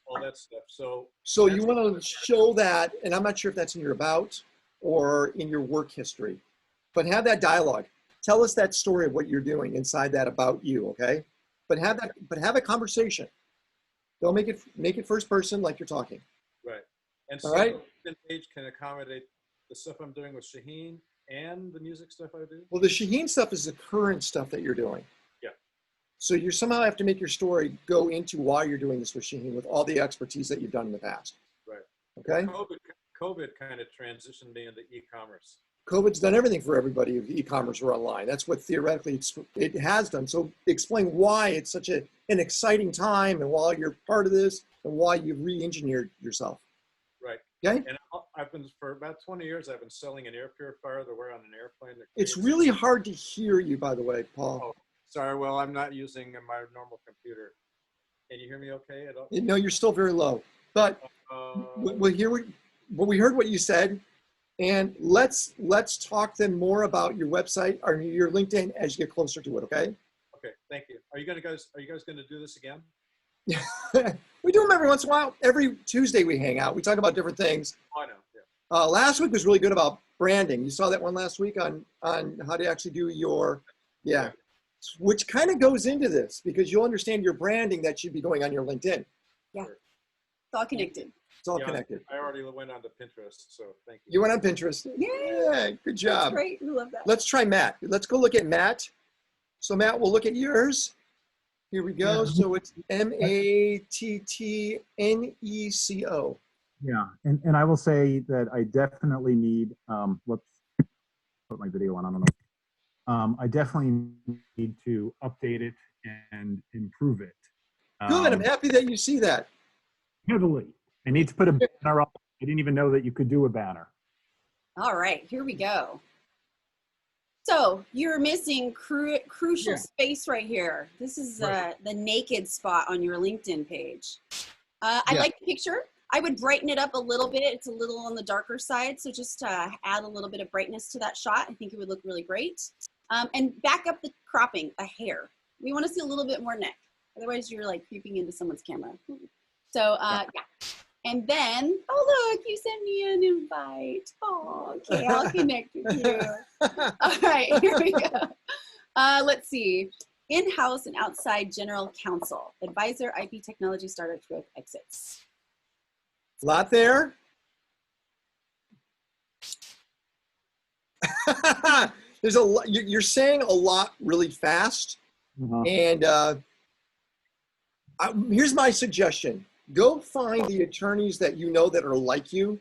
All that stuff. So You want to show that, and I'm not sure if that's in your about or in your work history, but have that dialogue. Tell us that story of what you're doing inside that about you, okay? But have a conversation. Don't make it first person like you're talking. right. And All so right. the page can accommodate the stuff I'm doing with Shaheen and the music stuff I do. Well, the Shaheen stuff is the current stuff that you're doing. Yeah. So you somehow have to make your story go into why you're doing this with Shaheen with all the expertise that you've done in the past. Right. Okay. COVID kind of transitioned me into e-commerce. COVID's done everything for everybody if e-commerce or online. That's what theoretically it has done. So explain why it's such an exciting time and why you're part of this and why you've re-engineered yourself. Right. Okay. And I've been, for about 20 years, I've been selling an air purifier that wear on an airplane. It's really hard to hear you, by the way, Paul. Oh, sorry. Well, I'm not using my normal computer. Can you hear me okay at all? No, you're still very low. But we heard what you said. And let's talk then more about your website or your LinkedIn as you get closer to it, okay? Okay, thank you. Are you guys going to do this again? We do them every once in a while. Every Tuesday we hang out. We talk about different things. Oh, I know. Yeah. Last week was really good about branding. You saw that one last week on how to actually do your, which kind of goes into this because you'll understand your branding that should be going on your LinkedIn. Yeah, it's all connected. It's all connected. I already went on to Pinterest, so thank you. You went on Pinterest. Yay. Yeah, good job. That's great. We love that. Let's try Matt. Let's go look at Matt. So Matt, we'll look at yours. Here we go. Yeah. So it's MATTNECO. Yeah, and I will say that I definitely need, whoops, put my video on, I don't know. I definitely need to update it and improve it. Good, I'm happy that you see that. Heavily. I need to put a banner up. I didn't even know that you could do a banner. All right, here we go. So you're missing crucial space right here. This is the naked spot on your LinkedIn page. I like the picture. I would brighten it up a little bit. It's a little on the darker side. So just add a little bit of brightness to that shot. I think it would look really great. And back up the cropping a hair. We want to see a little bit more neck. Otherwise you're like creeping into someone's camera. So yeah. And then, oh look, you sent me an invite. Oh, okay, I'll connect with you. All right, here we go. Let's see. In-house and outside general counsel, advisor, IP technology startup growth exits. A lot there. There's a lot. You're saying a lot really fast. And here's my suggestion. Go find the attorneys that you know that are like you,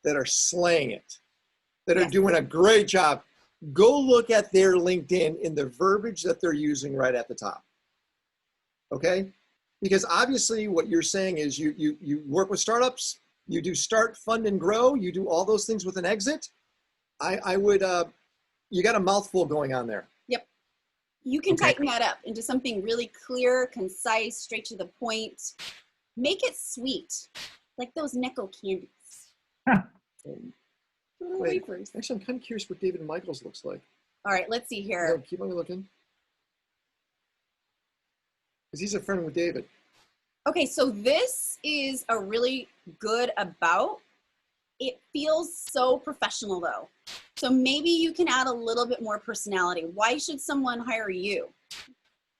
that are slaying it, that are doing a great job. Go look at their LinkedIn in the verbiage that they're using right at the top. Okay? Because obviously what you're saying is you work with startups, you do start, fund, and grow, you do all those things with an exit. I would, you got a mouthful going on there. Yep. You can tighten that up into something really clear, concise, straight to the point. Make it sweet, like those Necco candies. Wait, actually, I'm kind of curious what David and Michael's looks like. All right, let's see here. Keep on looking. Because he's a friend with David. Okay, so this is a really good about. It feels so professional though. So maybe you can add a little bit more personality. Why should someone hire you?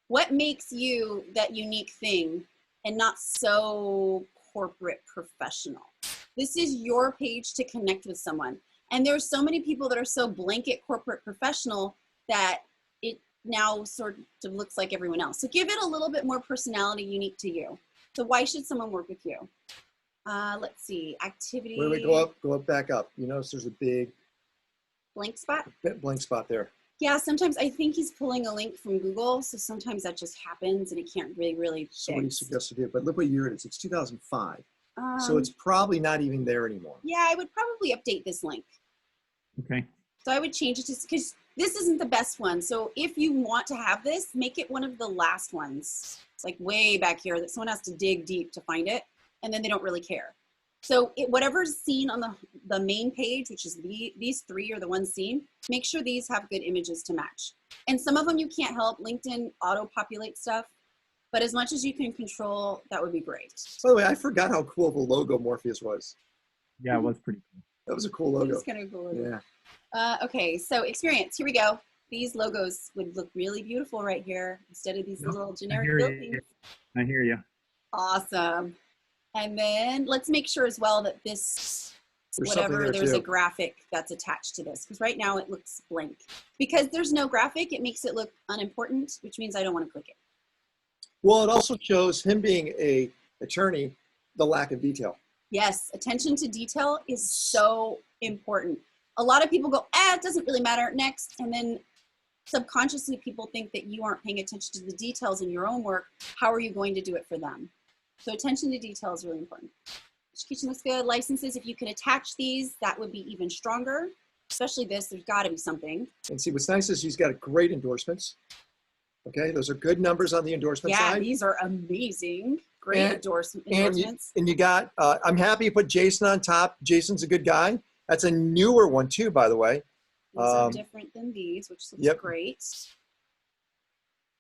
What makes you that unique thing and not so corporate professional? This is your page to connect with someone. And there's so many people that are so blanket corporate professional that it now sort of looks like everyone else. So give it a little bit more personality unique to you. So why should someone work with you? Let's see, activity. Wait, go up, back up. You notice there's a big Blank spot. blank spot there. Yeah, sometimes I think he's pulling a link from Google, so sometimes that just happens and it can't really So what he fix. suggests to do, but look what year it is. It's 2005. So it's probably not even there anymore. Yeah, I would probably update this link. Okay. So I would change it to, because this isn't the best one. So if you want to have this, make it one of the last ones. It's like way back here that someone has to dig deep to find it, and then they don't really care. So whatever's seen on the main page, which is these three are the ones seen, make sure these have good images to match. And some of them you can't help. LinkedIn auto-populate stuff. But as much as you can control, that would be great. By the way, I forgot how cool the logo Morpheus was. Yeah, it was pretty cool. That was a cool logo. It's kind of cool. Yeah. Okay, so experience. Here we go. These logos would look really beautiful right here instead of these little generic buildings. I hear you. Awesome. And then let's make sure as well that this, There's something whatever, there there's too. a graphic that's attached to this. Because right now it looks blank. Because there's no graphic, it makes it look unimportant, which means I don't want to click it. Well, it also shows him being a attorney, the lack of detail. Yes, attention to detail is so important. A lot of people go, it doesn't really matter, next. And then subconsciously people think that you aren't paying attention to the details in your own work. How are you going to do it for them? So attention to detail is really important. Education looks good. Licenses, if you could attach these, that would be even stronger. Especially this, there's gotta be something. And see, what's nice is he's got great endorsements. Okay, those are good numbers on the endorsement Yeah, side. these are amazing. Great And- endorsements. And you got, I'm happy you put Jason on top. Jason's a good guy. That's a newer one too, by the way. These are different than these, which looks Yep. great.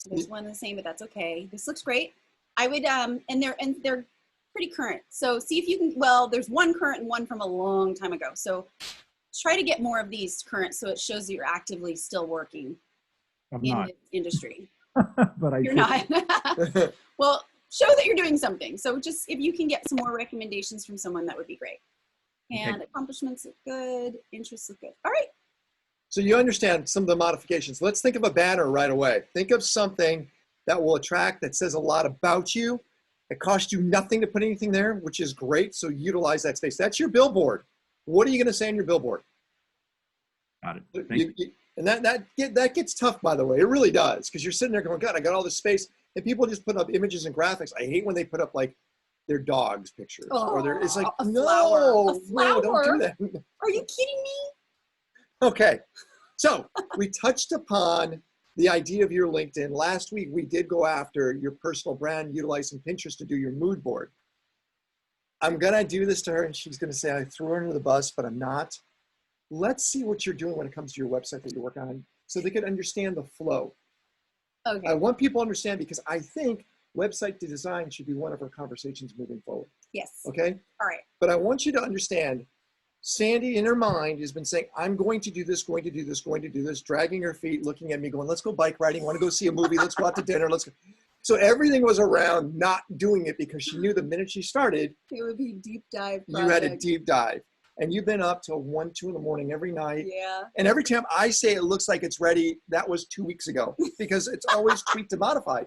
There's one the same, but that's okay. This looks great. I would, and they're pretty current. So see if you can, well, there's one current and one from a long time ago. So try to get more of these current so it shows that you're actively still working I'm in not, this industry. but I You're should. not. Well, show that you're doing something. So just if you can get some more recommendations from someone, that would be great. And accomplishments look good. Interests look good. All right. So you understand some of the modifications. Let's think of a banner right away. Think of something that will attract, that says a lot about you. It costs you nothing to put anything there, which is great. So utilize that space. That's your billboard. What are you going to say on your billboard? Got it. Thank you. And that gets tough, by the way. It really does, because you're sitting there going, God, I got all this space. And people just put up images and graphics. I hate when they put up like their dog's pictures. It's like, a no, flower. no, don't do that. Are you kidding me? Okay, so we touched upon the idea of your LinkedIn. Last week, we did go after your personal brand, utilizing Pinterest to do your mood board. I'm going to do this to her, and she's going to say I threw her under the bus, but I'm not. Let's see what you're doing when it comes to your website that you work on so they can understand the flow. Okay. I want people to understand, because I think website design should be one of our conversations moving forward. Yes. Okay? All right. But I want you to understand, Sandy in her mind has been saying, I'm going to do this, going to do this, going to do this, dragging her feet, looking at me, going, let's go bike riding, want to go see a movie, let's go out to dinner, let's go. So everything was around not doing it, because she knew the minute she started, It would be a deep dive. you had a project. deep dive. And you've been up till 1, 2 in the morning every night. Yeah. And every time I say it looks like it's ready, that was 2 weeks ago, because it's always tweaked and modified.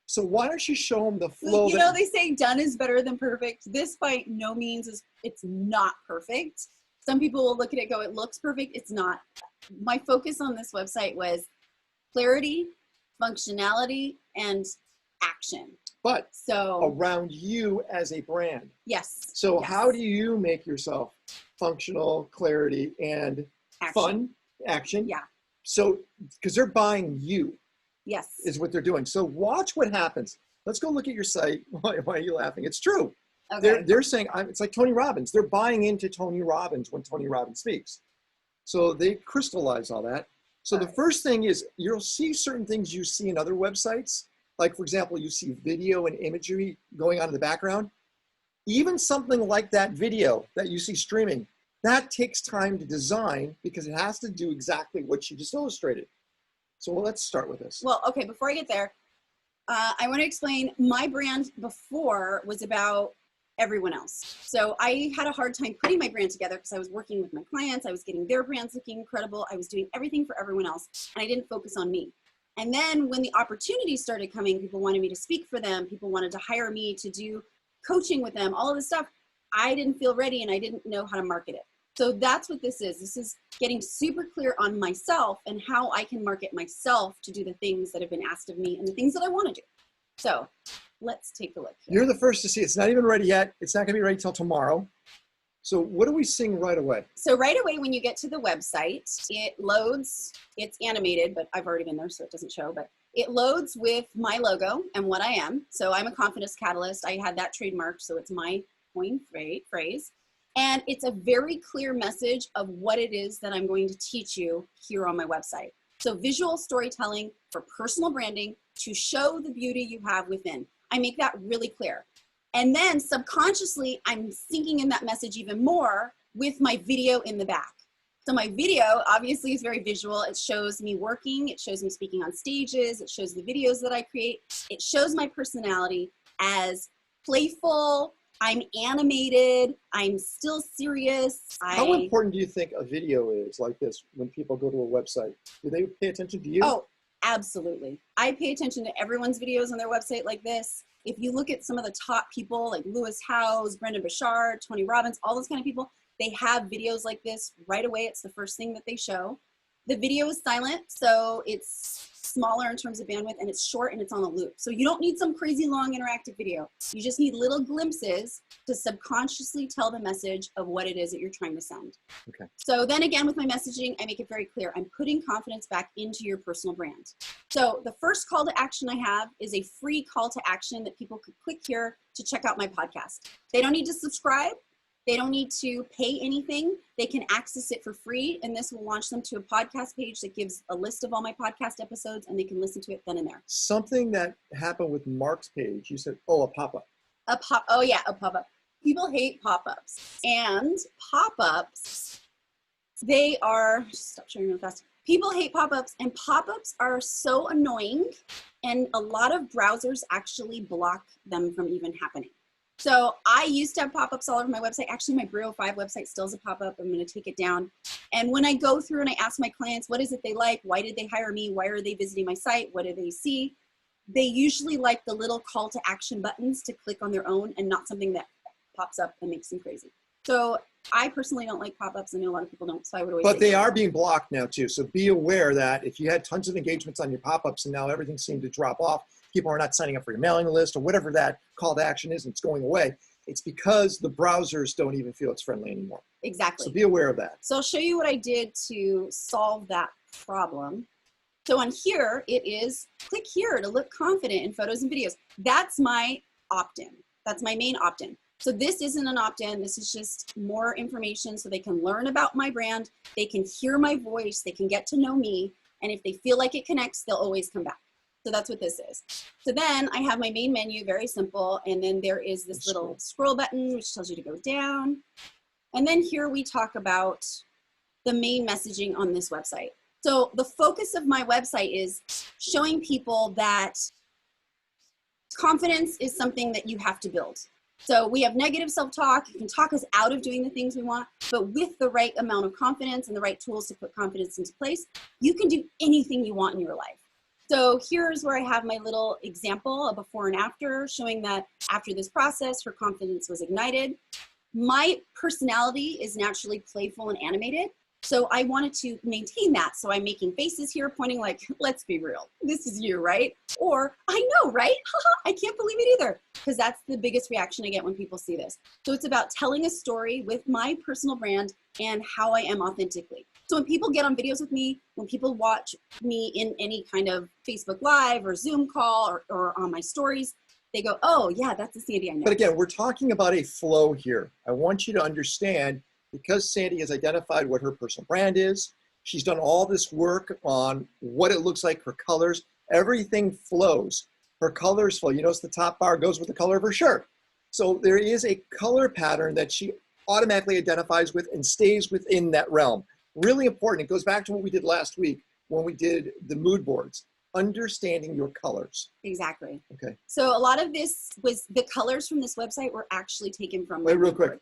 So why don't you show them the flow? You know, they say done is better than perfect. This by no means is, it's not perfect. Some people will look at it and go, it looks perfect. It's not. My focus on this website was clarity, functionality, and action. But So around you as a brand. yes. So yes. how do you make yourself functional, clarity, and Action. fun, action? Yeah. So, because they're buying you Yes. is what they're doing. So watch what happens. Let's go look at your site. Why are you laughing? It's true. Okay. They're saying, it's like Tony Robbins. They're buying into Tony Robbins when Tony Robbins speaks. So they crystallize all that. So the first thing is, you'll see certain things you see in other websites. Like, for example, you see video and imagery going on in the background. Even something like that video that you see streaming, that takes time to design, because it has to do exactly what you just illustrated. So let's start with this. Well, okay, before I get there, I want to explain my brand before was about everyone else. So I had a hard time putting my brand together because I was working with my clients. I was getting their brands looking incredible. I was doing everything for everyone else, and I didn't focus on me. And then when the opportunities started coming, people wanted me to speak for them. People wanted to hire me to do coaching with them, all of this stuff. I didn't feel ready and I didn't know how to market it. So that's what this is. This is getting super clear on myself and how I can market myself to do the things that have been asked of me and the things that I want to do. So let's take a look here. You're the first to see it. It's not even ready yet. It's not going to be ready till tomorrow. So what are we seeing right away? So right away, when you get to the website, it loads. It's animated, but I've already been there, so it doesn't show. But it loads with my logo and what I am. So I'm a confidence catalyst. I had that trademarked, so it's my coin phrase. And it's a very clear message of what it is that I'm going to teach you here on my website. So visual storytelling for personal branding to show the beauty you have within. I make that really clear. And then subconsciously, I'm sinking in that message even more with my video in the back. So my video obviously is very visual. It shows me working. It shows me speaking on stages. It shows the videos that I create. It shows my personality as playful. I'm animated. I'm still serious. How important do you think a video is like this when people go to a website? Do they pay attention to you? Oh, absolutely. I pay attention to everyone's videos on their website like this. If you look at some of the top people like Lewis Howes, Brendan Bouchard, Tony Robbins, all those kind of people, they have videos like this right away. It's the first thing that they show. The video is silent, so it's smaller in terms of bandwidth, and it's short and it's on a loop. So you don't need some crazy long interactive video. You just need little glimpses to subconsciously tell the message of what it is that you're trying to send. Okay. So then again, with my messaging, I make it very clear. I'm putting confidence back into your personal brand. So the first call to action I have is a free call to action that people could click here to check out my podcast. They don't need to subscribe. They don't need to pay anything. They can access it for free, and this will launch them to a podcast page that gives a list of all my podcast episodes, and they can listen to it then and there. Something that happened with Mark's page, you said, oh, a pop-up. Oh yeah, a pop-up. People hate pop-ups. And pop-ups, they are, stop sharing real fast. People hate pop-ups, and pop-ups are so annoying, and a lot of browsers actually block them from even happening. So I used to have pop-ups all over my website. Actually, my Brio 5 website still has a pop-up. I'm going to take it down. And when I go through and I ask my clients, what is it they like? Why did they hire me? Why are they visiting my site? What do they see? They usually like the little call to action buttons to click on their own and not something that pops up and makes them crazy. So I personally don't like pop-ups. I know a lot of people don't, so I would always But say they are being blocked now too. So be aware that if you had tons of engagements on your pop-ups and now everything seemed to drop off, people are not signing up for your mailing list or whatever that call to action is and it's going away. It's because the browsers don't even feel it's friendly anymore. Exactly. So be aware of that. So I'll show you what I did to solve that problem. So on here, it is click here to look confident in photos and videos. That's my opt-in. That's my main opt-in. So this isn't an opt-in. This is just more information so they can learn about my brand. They can hear my voice. They can get to know me. And if they feel like it connects, they'll always come back. So that's what this is. So then I have my main menu, very simple. And then there is this little scroll button, which tells you to go down. And then here we talk about the main messaging on this website. So the focus of my website is showing people that confidence is something that you have to build. So we have negative self-talk. It can talk us out of doing the things we want, but with the right amount of confidence and the right tools to put confidence into place, you can do anything you want in your life. So here's where I have my little example, a before and after, showing that after this process, her confidence was ignited. My personality is naturally playful and animated. So I wanted to maintain that. So I'm making faces here pointing like, let's be real. This is you, right? Or I know, right? I can't believe it either. Because that's the biggest reaction I get when people see this. So it's about telling a story with my personal brand and how I am authentically. So when people get on videos with me, when people watch me in any kind of Facebook Live or Zoom call or on my stories, they go, oh yeah, that's the Sandy I know. But again, we're talking about a flow here. I want you to understand, because Sandy has identified what her personal brand is, she's done all this work on what it looks like, her colors, everything flows. Her colors flow. You notice the top bar goes with the color of her shirt. So there is a color pattern that she automatically identifies with and stays within that realm. Really important. It goes back to what we did last week when we did the mood boards, understanding your colors. Exactly. Okay. So a lot of this was, the colors from this website were actually taken from my Wait, real mood board. quick.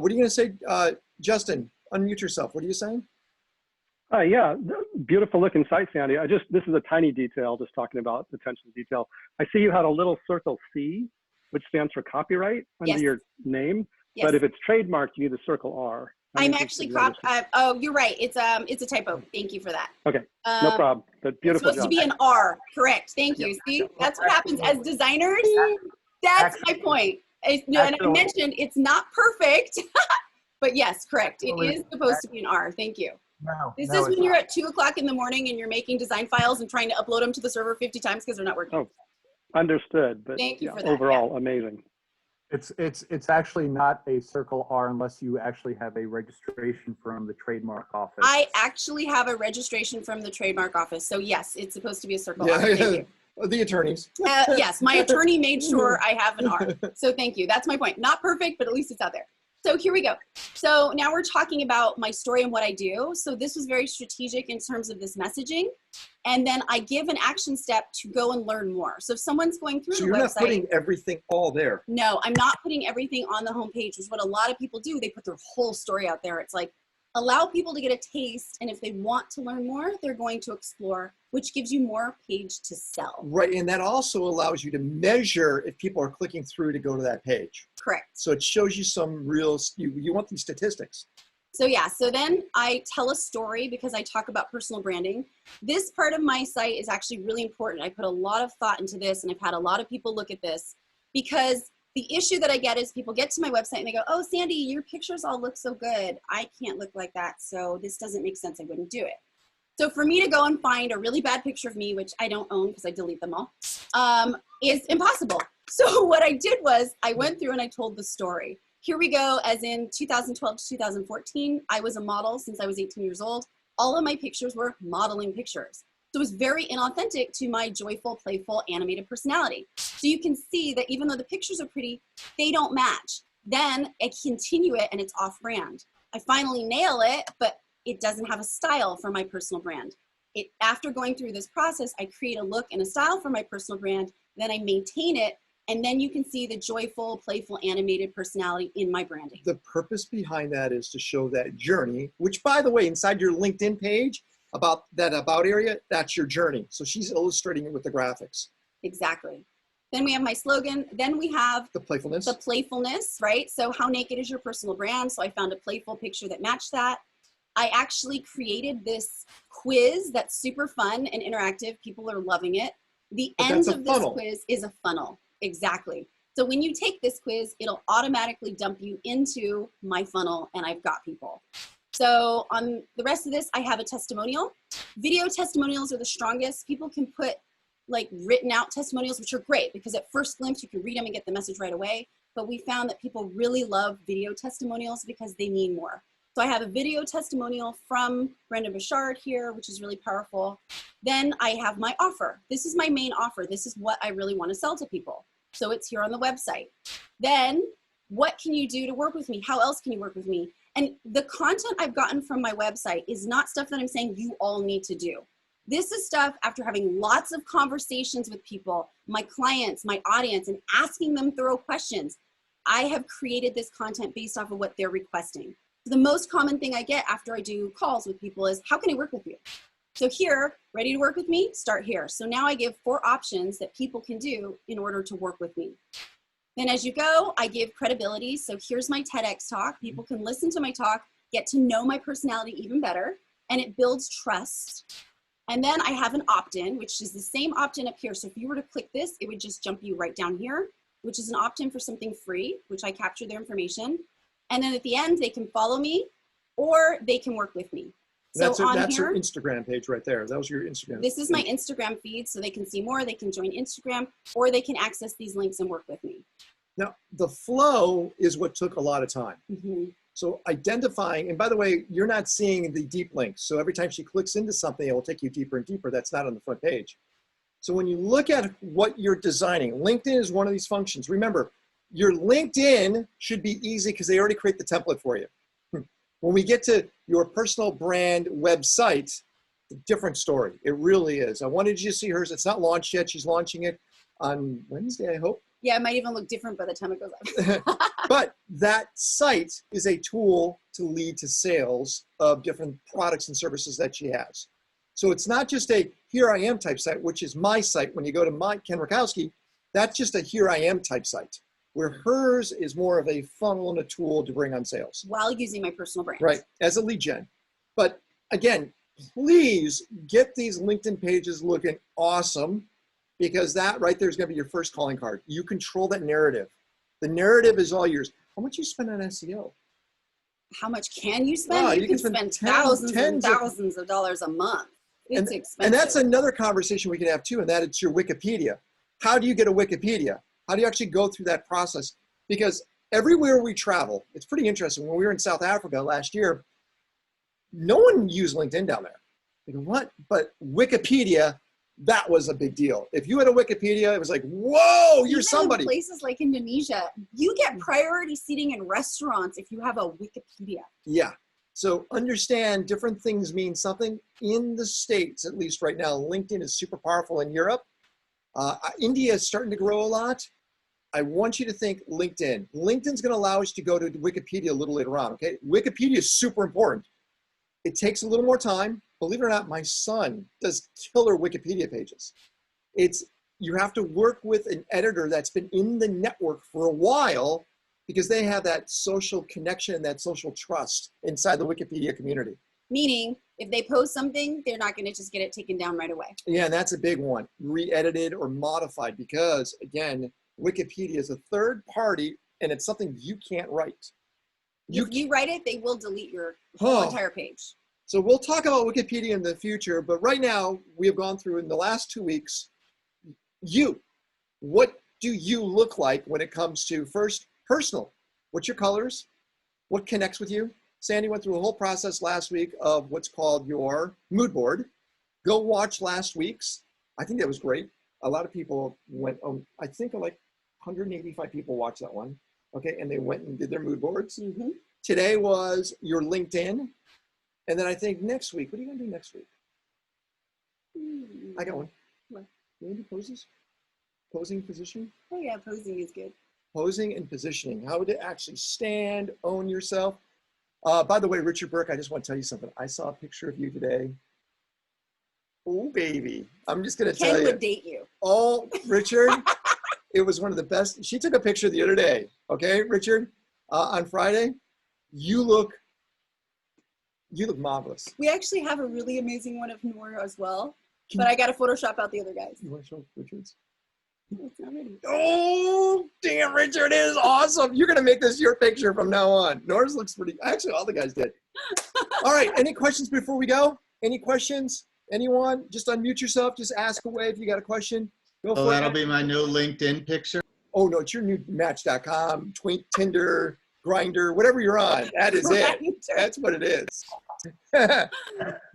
What are you going to say, Justin? Unmute yourself. What are you saying? Yeah, beautiful looking site, Sandy. This is a tiny detail, just talking about attention to detail. I see you had a little circle C, which stands for copyright under Yes. your name. Yes. But if it's trademarked, you need the circle R. I'm actually oh, you're right. It's a typo. Thank you for that. Okay, no problem. But beautiful It's supposed job. to be an R. Correct. Thank you. See, that's what happens as designers. That's my point. And I mentioned it's not perfect, but yes, correct. It is supposed to be an R. Thank you. This is when you're at 2 o'clock in the morning and you're making design files and trying to upload them to the server 50 times because they're not working. Oh, understood. But thank you for that. Overall, amazing. It's actually not a circle R unless you actually have a registration from the trademark office. I actually have a registration from the trademark office. So yes, it's supposed to be a circle Yeah, R. Thank you. The attorneys. Yes, my attorney made sure I have an R. So thank you. That's my point. Not perfect, but at least it's out there. So here we go. So now we're talking about my story and what I do. So this was very strategic in terms of this messaging. And then I give an action step to go and learn more. So if someone's going through the website. So you're not putting everything all there. No, I'm not putting everything on the homepage, which is what a lot of people do. They put their whole story out there. It's like, allow people to get a taste. And if they want to learn more, they're going to explore, which gives you more page to sell. Right. And that also allows you to measure if people are clicking through to go to that page. Correct. So it shows you some real, you want these statistics. So yeah, so then I tell a story because I talk about personal branding. This part of my site is actually really important. I put a lot of thought into this and I've had a lot of people look at this because the issue that I get is people get to my website and they go, oh, Sandy, your pictures all look so good. I can't look like that. So this doesn't make sense. I wouldn't do it. So for me to go and find a really bad picture of me, which I don't own because I delete them all, is impossible. So what I did was I went through and I told the story. Here we go, as in 2012 to 2014, I was a model since I was 18 years old. All of my pictures were modeling pictures. So it was very inauthentic to my joyful, playful, animated personality. So you can see that even though the pictures are pretty, they don't match. Then I continue it and it's off brand. I finally nail it, but it doesn't have a style for my personal brand. After going through this process, I create a look and a style for my personal brand, then I maintain it, and then you can see the joyful, playful, animated personality in my branding. The purpose behind that is to show that journey, which by the way, inside your LinkedIn page, about that about area, that's your journey. So she's illustrating it with the graphics. Exactly. Then we have my slogan. Then we have the playfulness. The playfulness, right? So how naked is your personal brand? So I found a playful picture that matched that. I actually created this quiz that's super fun and interactive. People are loving it. The end of this quiz is a funnel. Exactly. So when you take this quiz, it'll automatically dump you into my funnel and I've got people. So on the rest of this, I have a testimonial. Video testimonials are the strongest. People can put like written out testimonials, which are great because at first glimpse, you can read them and get the message right away. But we found that people really love video testimonials because they mean more. So I have a video testimonial from Brenda Bouchard here, which is really powerful. Then I have my offer. This is my main offer. This is what I really want to sell to people. So it's here on the website. Then what can you do to work with me? How else can you work with me? And the content I've gotten from my website is not stuff that I'm saying you all need to do. This is stuff after having lots of conversations with people, my clients, my audience, and asking them thorough questions. I have created this content based off of what they're requesting. The most common thing I get after I do calls with people is, how can I work with you? So here, ready to work with me? Start here. So now I give 4 options that people can do in order to work with me. Then as you go, I give credibility. So here's my TEDx talk. People can listen to my talk, get to know my personality even better, and it builds trust. And then I have an opt-in, which is the same opt-in up here. So if you were to click this, it would just jump you right down here, which is an opt-in for something free, which I capture their information. And then at the end, they can follow me or they can work with me. So that's your Instagram page right there. That was your Instagram. This is my Instagram feed, so they can see more, they can join Instagram, or they can access these links and work with me. Now, the flow is what took a lot of time. Mm-hmm. So identifying, and by the way, you're not seeing the deep links. So every time she clicks into something, it will take you deeper and deeper. That's not on the front page. So when you look at what you're designing, LinkedIn is one of these functions. Remember, your LinkedIn should be easy because they already create the template for you. When we get to your personal brand website, it's a different story. It really is. I wanted you to see hers. It's not launched yet. She's launching it on Wednesday, I hope. Yeah, it might even look different by the time it goes up. But that site is a tool to lead to sales of different products and services that she has. So it's not just a here I am type site, which is my site. When you go to my Ken Rakowski, that's just a here I am type site, where hers is more of a funnel and a tool to bring on sales. While using my personal brand. Right, as a lead gen. But again, please get these LinkedIn pages looking awesome, because that right there is going to be your first calling card. You control that narrative. The narrative is all yours. How much you spend on SEO? How much can you spend? Oh, you can spend thousands and thousands of dollars a month. It's expensive. And that's another conversation we can have too, and that it's your Wikipedia. How do you get a Wikipedia? How do you actually go through that process? Because everywhere we travel, it's pretty interesting. When we were in South Africa last year, no one used LinkedIn down there. Like, what? But Wikipedia, that was a big deal. If you had a Wikipedia, it was like, whoa, you're Even somebody. in places like Indonesia, you get priority seating in restaurants if you have a Wikipedia. Yeah. So understand different things mean something. In the States, at least right now, LinkedIn is super powerful. In Europe, India is starting to grow a lot. I want you to think LinkedIn. LinkedIn's going to allow us to go to Wikipedia a little later on, okay? Wikipedia is super important. It takes a little more time. Believe it or not, my son does killer Wikipedia pages. You have to work with an editor that's been in the network for a while, because they have that social connection and that social trust inside the Wikipedia community. Meaning, if they post something, they're not going to just get it taken down right away. Yeah, and that's a big one. Re-edited or modified, because again, Wikipedia is a third party and it's something you can't write. If you write it, they will delete your whole entire page. So we'll talk about Wikipedia in the future, but right now we have gone through in the last 2 weeks, what do you look like when it comes to first, personal? What's your colors? What connects with you? Sandy went through a whole process last week of what's called your mood board. Go watch last week's. I think that was great. A lot of people went, I think like 185 people watched that one. Okay, and they went and did their mood boards. Mm-hmm. Today was your LinkedIn. And then I think next week, what are you gonna do next week? I got one. What? You wanna do poses? Posing, position? Oh yeah, posing is good. Posing and positioning, how to actually stand, own yourself. By the way, Richard Burke, I just want to tell you something. I saw a picture of you today. Oh, baby. I'm just going to tell Ken you. would date you. Oh, Richard, it was one of the best. She took a picture the other day. Okay, Richard, on Friday. You look marvelous. We actually have a really amazing one of Noor as well, but I got to Photoshop out the other guys. You want to show Richard's? It's not ready. Oh, damn, Richard, it is awesome. You're going to make this your picture from now on. Nora's looks pretty, actually, all the guys did. All right, any questions before we go? Any questions? Anyone? Just unmute yourself. Just ask away if you got a question. Go for it. That'll be my new LinkedIn picture. Oh, no, it's your new Match.com, Tinder, Grinder, whatever you're on. That is it. That's what it is.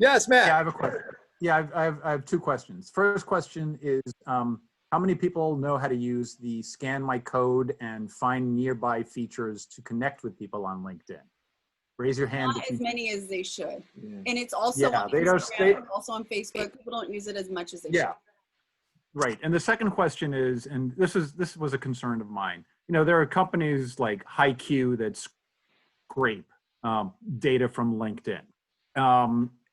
Yes, Matt. Yeah, I have a question. Yeah, I have two questions. First question is, how many people know how to use the scan my code and find nearby features to connect with people on LinkedIn? Raise your hand. Not as many as they should. Yeah. And it's also on Instagram, also on Facebook. People don't use it as much as they should. Right. And the second question is, and this was a concern of mine. You know, there are companies like HiQ that scrape data from LinkedIn.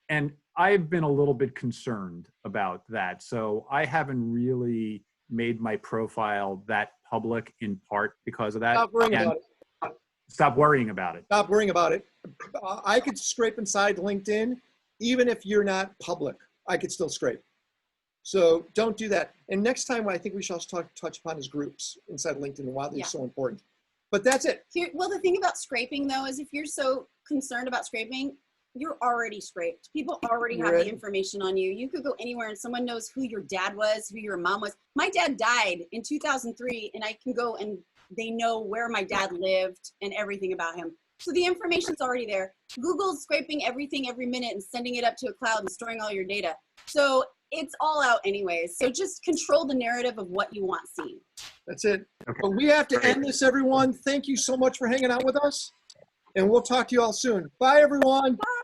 And I've been a little bit concerned about that. So I haven't really made my profile that public, in part because of that. Stop worrying about it. Stop worrying about it. Stop worrying about it. I could scrape inside LinkedIn, even if you're not public. I could still scrape. So don't do that. And next time, I think we shall touch upon is groups inside LinkedIn and why they're so important. But that's it. Well, the thing about scraping, though, is if you're so concerned about scraping, you're already scraped. People already have the information on you. You could go anywhere and someone knows who your dad was, who your mom was. My dad died in 2003, and I can go and they know where my dad lived and everything about him. So the information's already there. Google's scraping everything every minute and sending it up to a cloud and storing all your data. So it's all out anyways. So just control the narrative of what you want seen. That's it. Okay. But we have to end this, everyone. Thank you so much for hanging out with us. And we'll talk to you all soon. Bye, everyone. Bye.